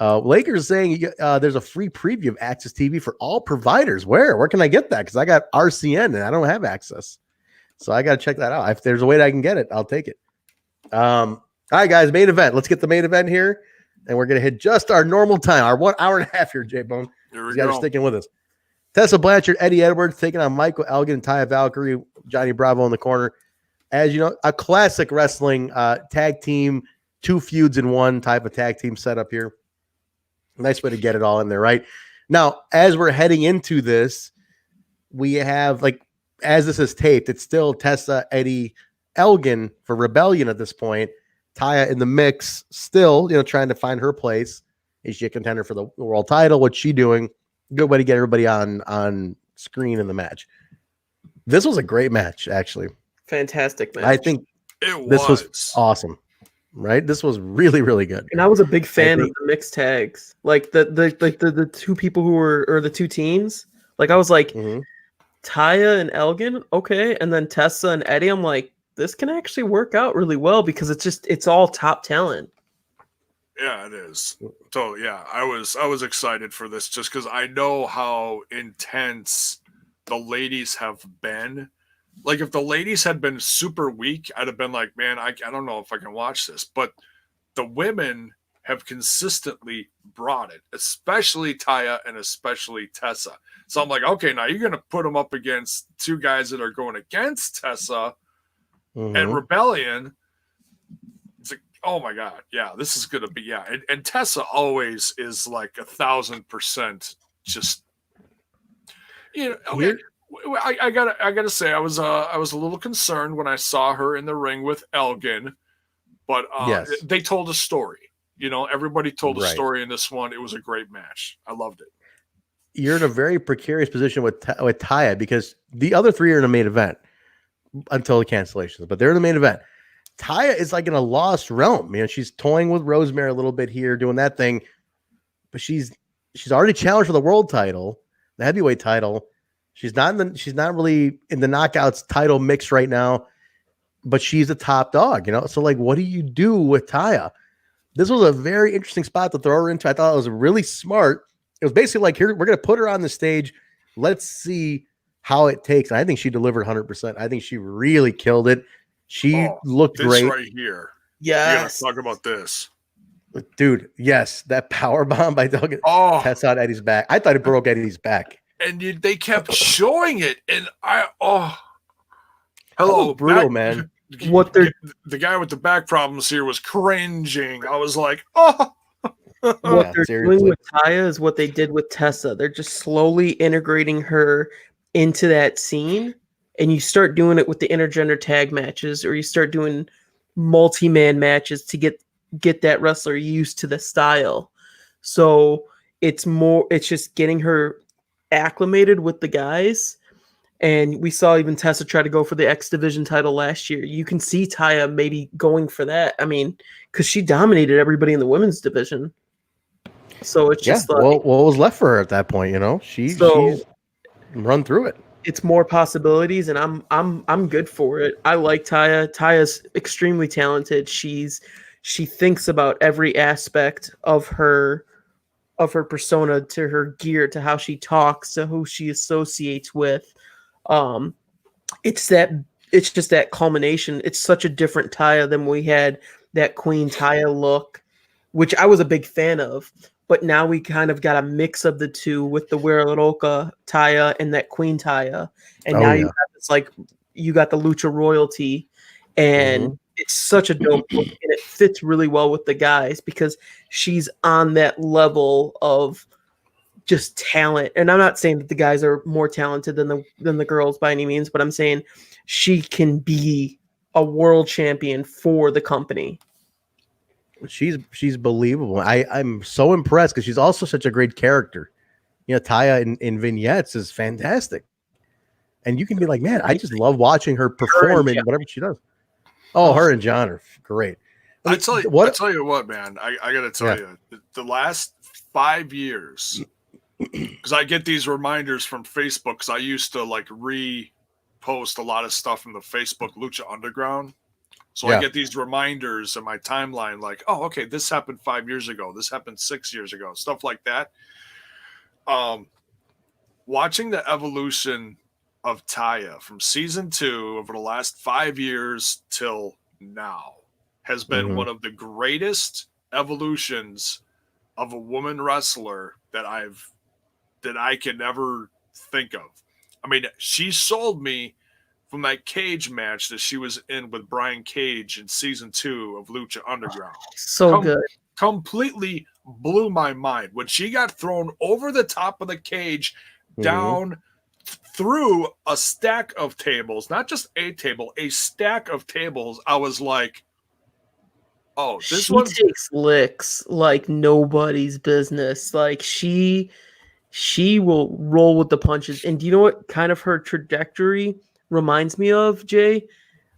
Lakers saying there's a free preview of Access TV for all providers. Where can I get that? Because I got RCN and I don't have access. So I got to check that out. If there's a way that I can get it, I'll take it. All right, guys, main event. Let's get the main event here. And we're going to hit just our normal time, our 1 hour and a half here, Jaybone. You guys are sticking with us. Tessa Blanchard, Eddie Edwards taking on Michael Elgin and Taya Valkyrie, Johnny Bravo in the corner. as you know, a classic wrestling tag team, 2 feuds in one type of tag team setup here. Nice way to get it all in there, right? Now, as we're heading into this, we have, like, as this is taped, it's still Tessa, Eddie, Elgin for Rebellion at this point. Taya in the mix, still, trying to find her place. Is she a contender for the world title? What's she doing? Good way to get everybody on screen in the match. This was a great match, actually. Fantastic match. I think this was awesome. Right? This was really, really good. And I was a big fan of the mixed tags. Like the two people who were, or the two teams. Like I was like, Taya and Elgin, okay. And then Tessa and Eddie, I'm like, this can actually work out really well because it's all top talent. Yeah, it is. Totally. Yeah, I was excited for this just because I know how intense the ladies have been. Like, if the ladies had been super weak, I'd have been like, man, I don't know if I can watch this. But the women have consistently brought it, especially Taya and especially Tessa. So I'm like, okay, now you're going to put them up against 2 guys that are going against Tessa and Rebellion. It's like, oh my God. Yeah, this is going to be, yeah. And Tessa always is like 1,000% just, okay. I gotta say I was a little concerned when I saw her in the ring with Elgin, but they told a story. Everybody told a story in this one. It was a great match. I loved it. You're in a very precarious position with Taya because the other 3 are in the main event until the cancellations, but they're in the main event. Taya is like in a lost realm. She's toying with Rosemary a little bit here, doing that thing, but she's already challenged for the world title, the heavyweight title. She's not really in the knockouts title mix right now, but she's a top dog, So, like, what do you do with Taya? This was a very interesting spot to throw her into. I thought it was really smart. It was basically like, here, we're going to put her on the stage. Let's see how it takes. And I think she delivered 100%. I think she really killed it. She looked great. This right here. Yes. You gotta talk about this. Dude, yes. That power bomb by Doug Tessa on Eddie's back. I thought it broke Eddie's back. And they kept showing it, and hello, brutal, man. The guy with the back problems here was cringing. I was like, what they're doing with Taya is what they did with Tessa. They're just slowly integrating her into that scene, and you start doing it with the intergender tag matches, or you start doing multi-man matches to get that wrestler used to the style. So it's just getting her acclimated with the guys, and we saw even Tessa try to go for the X Division title last year. You can see Taya maybe going for that. I mean, because she dominated everybody in the women's division. So it's just like, what was left for her at that point? She's run through it. It's more possibilities, and I'm good for it. I like Taya. Taya's extremely talented. She thinks about every aspect of her persona, to her gear, to how she talks, to who she associates with. It's just that culmination. It's such a different Taya than we had that Queen Taya look, which I was a big fan of. But now we kind of got a mix of the two with the Wereroka Taya and that Queen Taya. And you got this, like, you got the Lucha royalty, and it's such a dope look, and it fits really well with the guys because she's on that level of just talent. And I'm not saying that the guys are more talented than the girls by any means, but I'm saying she can be a world champion for the company. She's believable. I'm so impressed because she's also such a great character. Taya in vignettes is fantastic. And you can be like, man, I just love watching her perform in whatever she does. Her and John are great. I tell you what, man, I got to tell you, the last 5 years, because I get these reminders from Facebook, because I used to like repost a lot of stuff from the Facebook Lucha Underground. So I get these reminders in my timeline like, oh, okay, this happened 5 years ago. This happened 6 years ago. Stuff like that. Watching the evolution of Taya from season 2 over the last 5 years till now has been one of the greatest evolutions of a woman wrestler that I can ever think of. I mean, she sold me from that cage match that she was in with Brian Cage in season 2 of Lucha Underground. So good. Completely blew my mind when she got thrown over the top of the cage, down through a stack of tables, not just a table, a stack of tables. I was like, oh, this she one takes licks like nobody's business. Like she will roll with the punches. And do you know what kind of her trajectory reminds me of, Jay?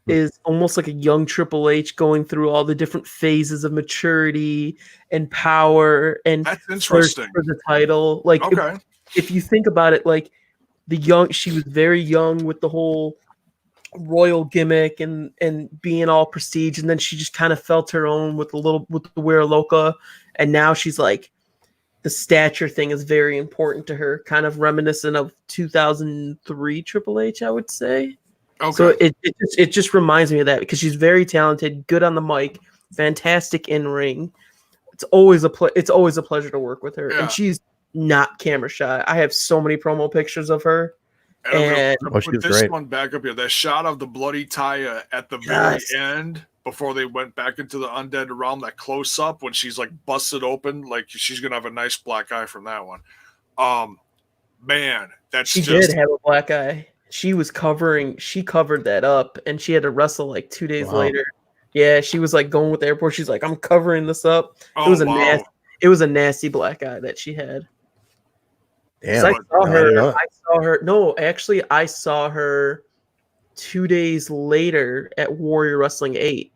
Is almost like a young Triple H going through all the different phases of maturity and power and that's thirst interesting. for the title. Like Okay. if you think about it, like she was very young with the whole royal gimmick and being all prestige, and then she just kind of felt her own with the Wear Loca, and now she's like the stature thing is very important to her, kind of reminiscent of 2003 Triple H, I would say. Okay. So it just reminds me of that because she's very talented, good on the mic, fantastic in ring. It's always a pleasure to work with her, Yeah. and she's not camera shy. I have so many promo pictures of her. And And put this one back up here. That shot of the bloody Taya at the very end before they went back into the Undead Realm, that close up when she's like busted open, like she's gonna have a nice black eye from that one. Man, she did have a black eye. She covered that up, and she had to wrestle like 2 days later. Yeah, she was like going with the airport. She's like, I'm covering this up. Oh, it was a nasty black eye that she had. Damn, I saw her. No, actually, I saw her 2 days later at Warrior Wrestling 8.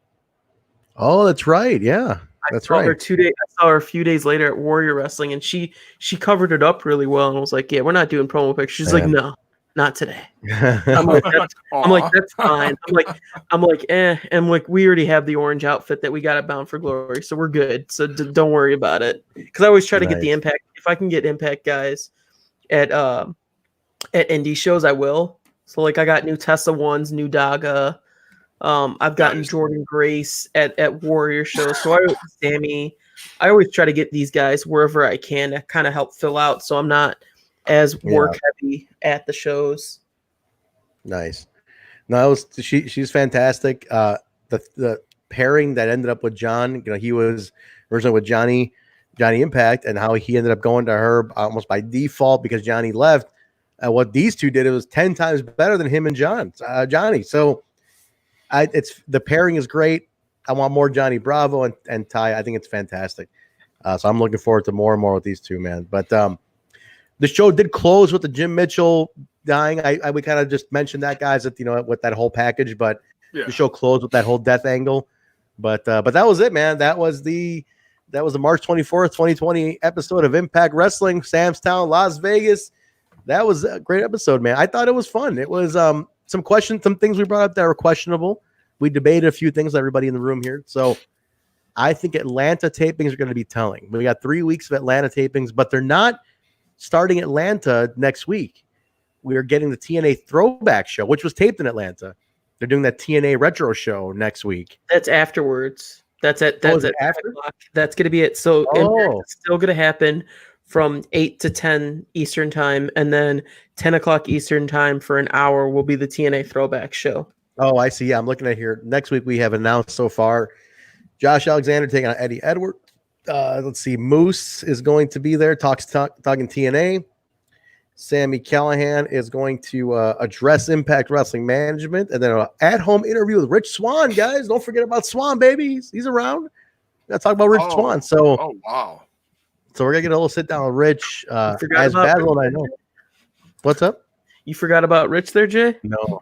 Oh, that's right. Yeah, that's right. I saw her a few days later at Warrior Wrestling, and she covered it up really well. And I was like, "Yeah, we're not doing promo pictures." She's like, "No, not today." I'm like, "That's fine." I'm like, eh. And like, we already have the orange outfit that we got at Bound for Glory, so we're good. So don't worry about it. Because I always try to get the Impact. If I can get Impact guys at indie shows, I will. So like, I got new Tessa ones, new Daga. I've gotten Jordan Grace at Warrior shows. So Sammy. I always try to get these guys wherever I can to kind of help fill out, so I'm not as work heavy at the shows. Nice. No, she's fantastic. The pairing that ended up with John, he was originally with Johnny Impact, and how he ended up going to her almost by default because Johnny left. What these two did, it was 10 times better than him and Johnny. So it's the pairing is great. I want more Johnny Bravo and Ty. I think it's fantastic. So I'm looking forward to more and more with these two, man. But the show did close with the Jim Mitchell dying. We kind of just mentioned that, guys, that with that whole package, but the show closed with that whole death angle. But that was it, man. That was the March 24th, 2020 episode of Impact Wrestling, Sam's Town, Las Vegas. That was a great episode, man. I thought it was fun. It was some things we brought up that were questionable. We debated a few things, everybody in the room here. So I think Atlanta tapings are going to be telling. We got 3 weeks of Atlanta tapings, but they're not starting Atlanta next week. We are getting the TNA throwback show, which was taped in Atlanta. They're doing that TNA retro show next week. That's afterwards. That's at after? That's going to be it. So it's still going to happen from 8 to 10 Eastern time, and then 10 o'clock Eastern time for an hour will be the TNA throwback show. Oh, I see. Yeah, I'm looking at here. Next week we have announced so far Josh Alexander taking on Eddie Edwards. Let's see. Moose is going to be there talking TNA. Sammy Callahan is going to address Impact Wrestling Management, and then an at-home interview with Rich Swann, guys. Don't forget about Swann, baby. He's around. Let's talk about Rich Swann. So, wow. So we're gonna get a little sit down with Rich. As Basil and I know. What's up? You forgot about Rich there, Jay? No.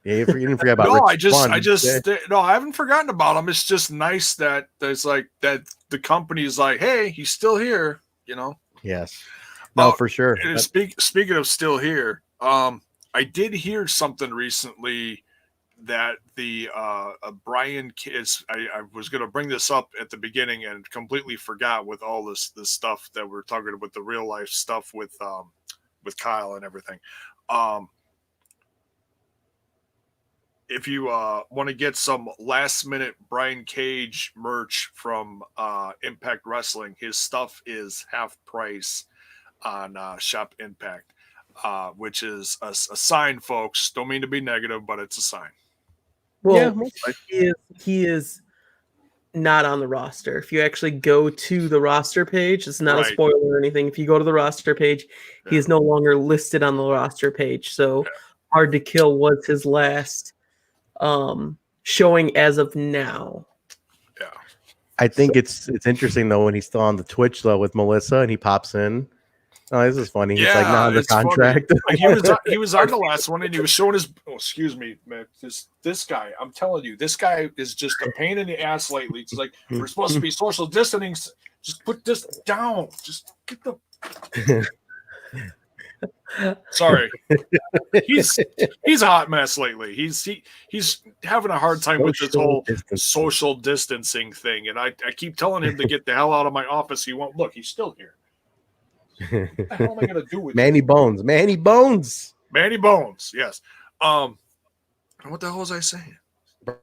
Yeah, you didn't forget about Rich. No, I haven't forgotten about him. It's just nice that there's like that the company is like, hey, he's still here, Yes. No, for sure. Speaking of still here, I did hear something recently that the Brian kids. I was going to bring this up at the beginning and completely forgot with all this stuff that we're talking about, with the real life stuff with Kyle and everything. If you want to get some last minute Brian Cage merch from Impact Wrestling, his stuff is half price on Shop Impact. which is a sign, folks. Don't mean to be negative, but it's a sign. Well, Yeah, he is not on the roster. If you actually go to the roster page, it's not a Right. spoiler or anything. If you go to the roster page, he is no longer listed on the roster page. So Hard to Kill was his last showing as of now. Yeah. I think it's interesting though when he's still on the Twitch though with Melissa and he pops in. Oh, this is funny. He's like not under contract. Like he was on the last one and he was showing his. Oh, excuse me, man. This guy. I'm telling you, this guy is just a pain in the ass lately. It's like we're supposed to be social distancing. Just put this down. Just get the. Sorry, he's a hot mess lately. He's having a hard time with this whole social distancing thing, and I keep telling him to get the hell out of my office. He won't. Look, he's still here. What the hell am I gonna do with Manny Bones? Manny Bones. Yes. What the hell was I saying?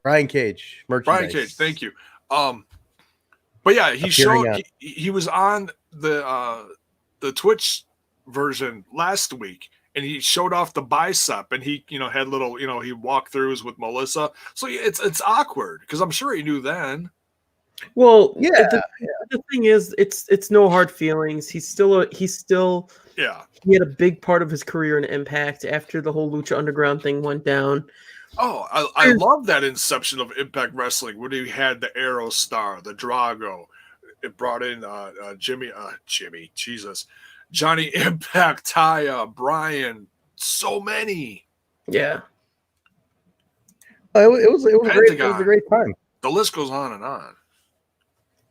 Brian Cage. Brian Cage. Thank you. But yeah, he was on the Twitch version last week, and he showed off the bicep, and he had little he walkthroughs with Melissa. So it's awkward because I'm sure he knew then. Well, yeah. The thing is, it's no hard feelings. He had a big part of his career in Impact after the whole Lucha Underground thing went down. Oh, I love that inception of Impact Wrestling when he had the Arrow Star, the Drago. It brought in Johnny Impact, Taya, Brian, so many. Yeah. It was a great time. The list goes on and on.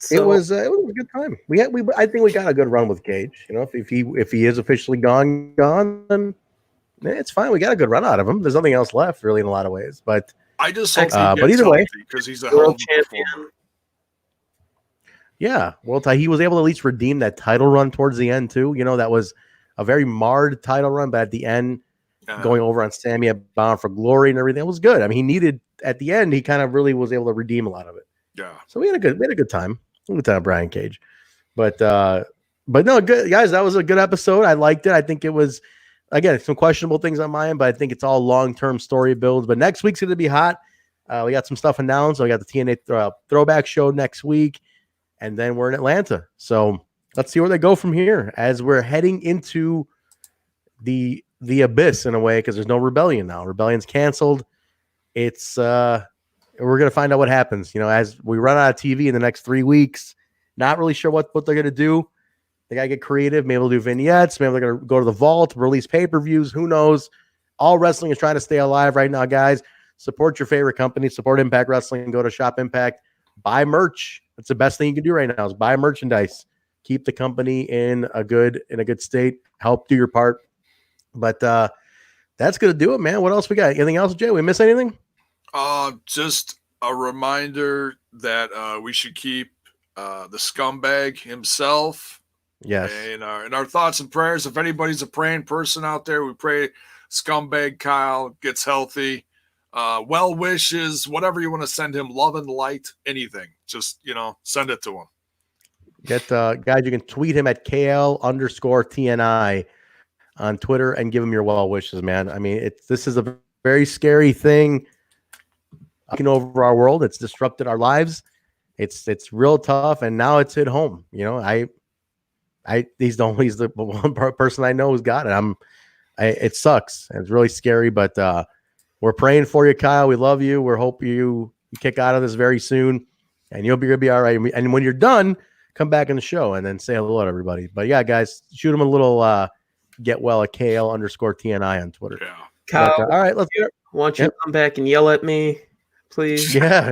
So, it was a good time. I think we got a good run with Cage. If he is officially gone, then it's fine. We got a good run out of him. There's nothing else left, really, in a lot of ways. But I just hope but either way, because he's a world champion. Yeah, well, he was able to at least redeem that title run towards the end too. That was a very marred title run, but at the end, going over on Sammy at Bound for Glory and everything, it was good. I mean, he needed at the end. He kind of really was able to redeem a lot of it. Yeah. So we had a good time. With Brian Cage, but no, good guys. That was a good episode. I liked it. I think it was, again, some questionable things on my end, but I think it's all long-term story builds. But next week's going to be hot. We got some stuff announced. We got the TNA throwback show next week, and then we're in Atlanta. So let's see where they go from here as we're heading into the abyss in a way, because there's no Rebellion now. Rebellion's canceled. It's we're going to find out what happens, as we run out of TV in the next 3 weeks. Not really sure what they're going to do. They got to get creative. Maybe they'll do vignettes. Maybe they're going to go to the vault, release pay-per-views. Who knows? All wrestling is trying to stay alive right now, guys. Support your favorite company. Support Impact Wrestling. Go to Shop Impact. Buy merch. That's the best thing you can do right now is buy merchandise. Keep the company in a good state. Help do your part. But that's going to do it, man. What else we got? Anything else, Jay? We miss anything? Just a reminder that we should keep the scumbag himself. Yes. In our thoughts and prayers. If anybody's a praying person out there, we pray scumbag Kyle gets healthy. Well wishes, whatever you want to send him, love and light, anything. Just send it to him. Get guys, you can tweet him at KL_TNI on Twitter and give him your well wishes, man. I mean, this is a very scary thing. Taking over our world, it's disrupted our lives. It's real tough, and now it's hit home. He's the one person I know who's got it. It sucks. It's really scary, but we're praying for you, Kyle. We love you. We're hoping you kick out of this very soon, and you'll be all right. And when you're done, come back on the show and then say hello to everybody. But yeah, guys, shoot him a little get well at KL_TNI on Twitter. Yeah, Kyle. But, all right, let's get it. Want you to come back and yell at me, please? Yeah.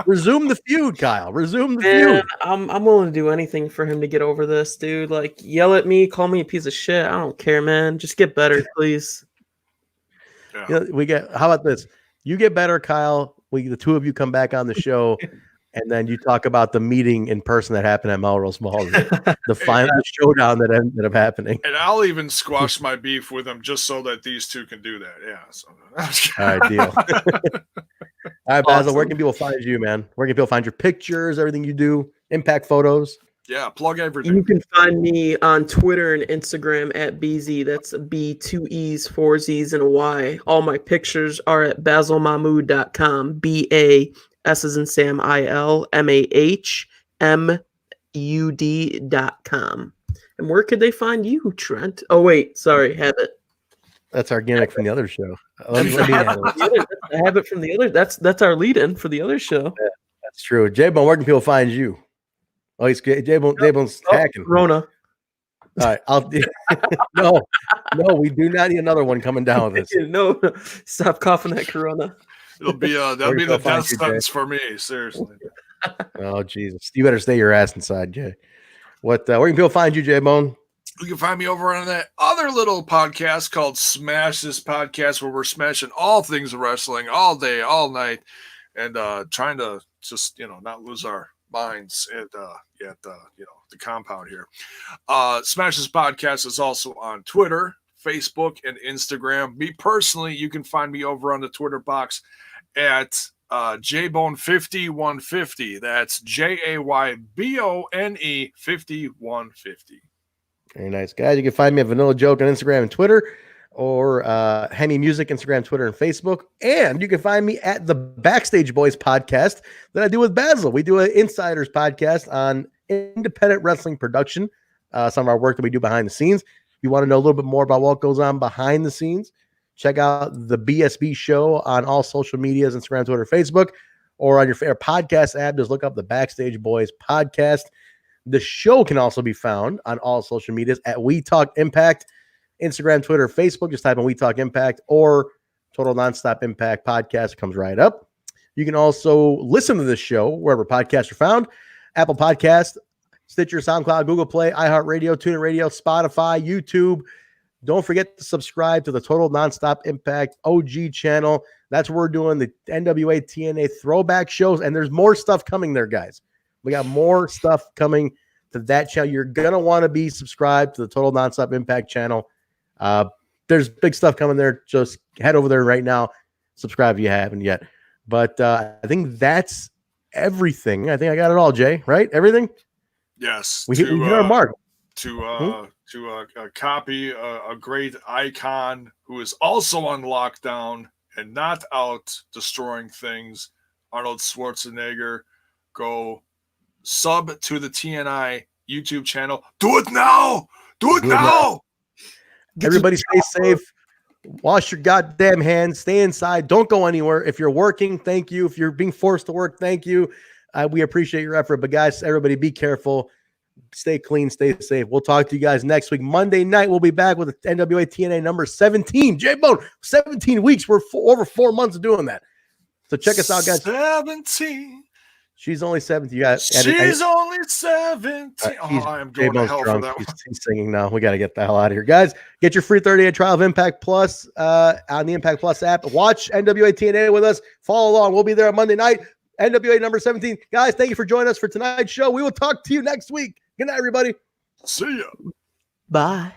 Resume the feud, Kyle. Resume the feud. feud. I'm willing to do anything for him to get over this, dude. Like, yell at me, call me a piece of shit. I don't care, man. Just get better, please. Yeah. How about this? You get better, Kyle. The two of you come back on the show, and then you talk about the meeting in person that happened at Melrose Mall, the final showdown that ended up happening. And I'll even squash my beef with them just so that these two can do that. Yeah. So. All right, deal. All right, Basil, where can people find you, man? Where can people find your pictures, everything you do, Impact photos? Yeah, plug everything. You can find me on Twitter and Instagram at Beezzzzy. That's B, 2 E's, 4 Z's, and a Y. All my pictures are at basilmahmud.com. BAS as in Sam, ILMAHMUD.com. And where could they find you, Trent? Oh, wait. Sorry. Have it. That's our gimmick from the other show. Let me I have it from the other. That's our lead-in for the other show. Yeah, that's true. Jaybone, where can people find you? Oh, he's Jaybone's hacking. Corona. All right, no, we do not need another one coming down with this. No, stop coughing at Corona. It'll be that'll be the death sentence for me. Seriously. Oh Jesus, you better stay your ass inside, Jay. Where can people find you, Jaybone? You can find me over on that other little podcast called Smash This Podcast, where we're smashing all things wrestling all day, all night, and trying to just not lose our minds at the compound here. Smash This Podcast is also on Twitter, Facebook, and Instagram. Me personally, you can find me over on the Twitter box at Jaybone5150. That's JAYBONE 5150. Very nice, guys. You can find me at Vanilla Joke on Instagram and Twitter, or Hemi Music, Instagram, Twitter, and Facebook. And you can find me at the Backstage Boys podcast that I do with Basil. We do an Insiders podcast on independent wrestling production, some of our work that we do behind the scenes. If you want to know a little bit more about what goes on behind the scenes, check out the BSB show on all social medias, Instagram, Twitter, Facebook, or on your favorite podcast app. Just look up the Backstage Boys podcast. The show can also be found on all social medias at We Talk Impact, Instagram, Twitter, Facebook. Just type in We Talk Impact or Total Nonstop Impact podcast. It comes right up. You can also listen to this show wherever podcasts are found: Apple Podcast, Stitcher, SoundCloud, Google Play, iHeartRadio, TuneIn Radio, Spotify, YouTube. Don't forget to subscribe to the Total Nonstop Impact OG channel. That's where we're doing the NWA TNA throwback shows, and there's more stuff coming there, guys. We got more stuff coming to that channel. You're going to want to be subscribed to the Total Nonstop Impact channel. There's big stuff coming there. Just head over there right now. Subscribe if you haven't yet. But I think that's everything. I think I got it all, Jay, right? Everything? Yes. We hit our mark. To copy a great icon who is also on lockdown and not out destroying things, Arnold Schwarzenegger. Go sub to the TNI YouTube channel. Do it now. Do it now. Everybody stay safe. Wash your goddamn hands. Stay inside. Don't go anywhere. If you're working, thank you. If you're being forced to work, thank you. We appreciate your effort. But guys, everybody be careful. Stay clean. Stay safe. We'll talk to you guys next week. Monday night, we'll be back with the NWA TNA number 17. Jaybone, 17 weeks. We're over 4 months of doing that. So check us out, guys. 17. She's only 17. You got. She's only 17. I am going to hell for that one. He's singing now. We got to get the hell out of here, guys. Get your free 30-day trial of Impact Plus on the Impact Plus app. Watch NWA TNA with us. Follow along. We'll be there on Monday night. NWA number 17. Guys, thank you for joining us for tonight's show. We will talk to you next week. Good night, everybody. See ya. Bye.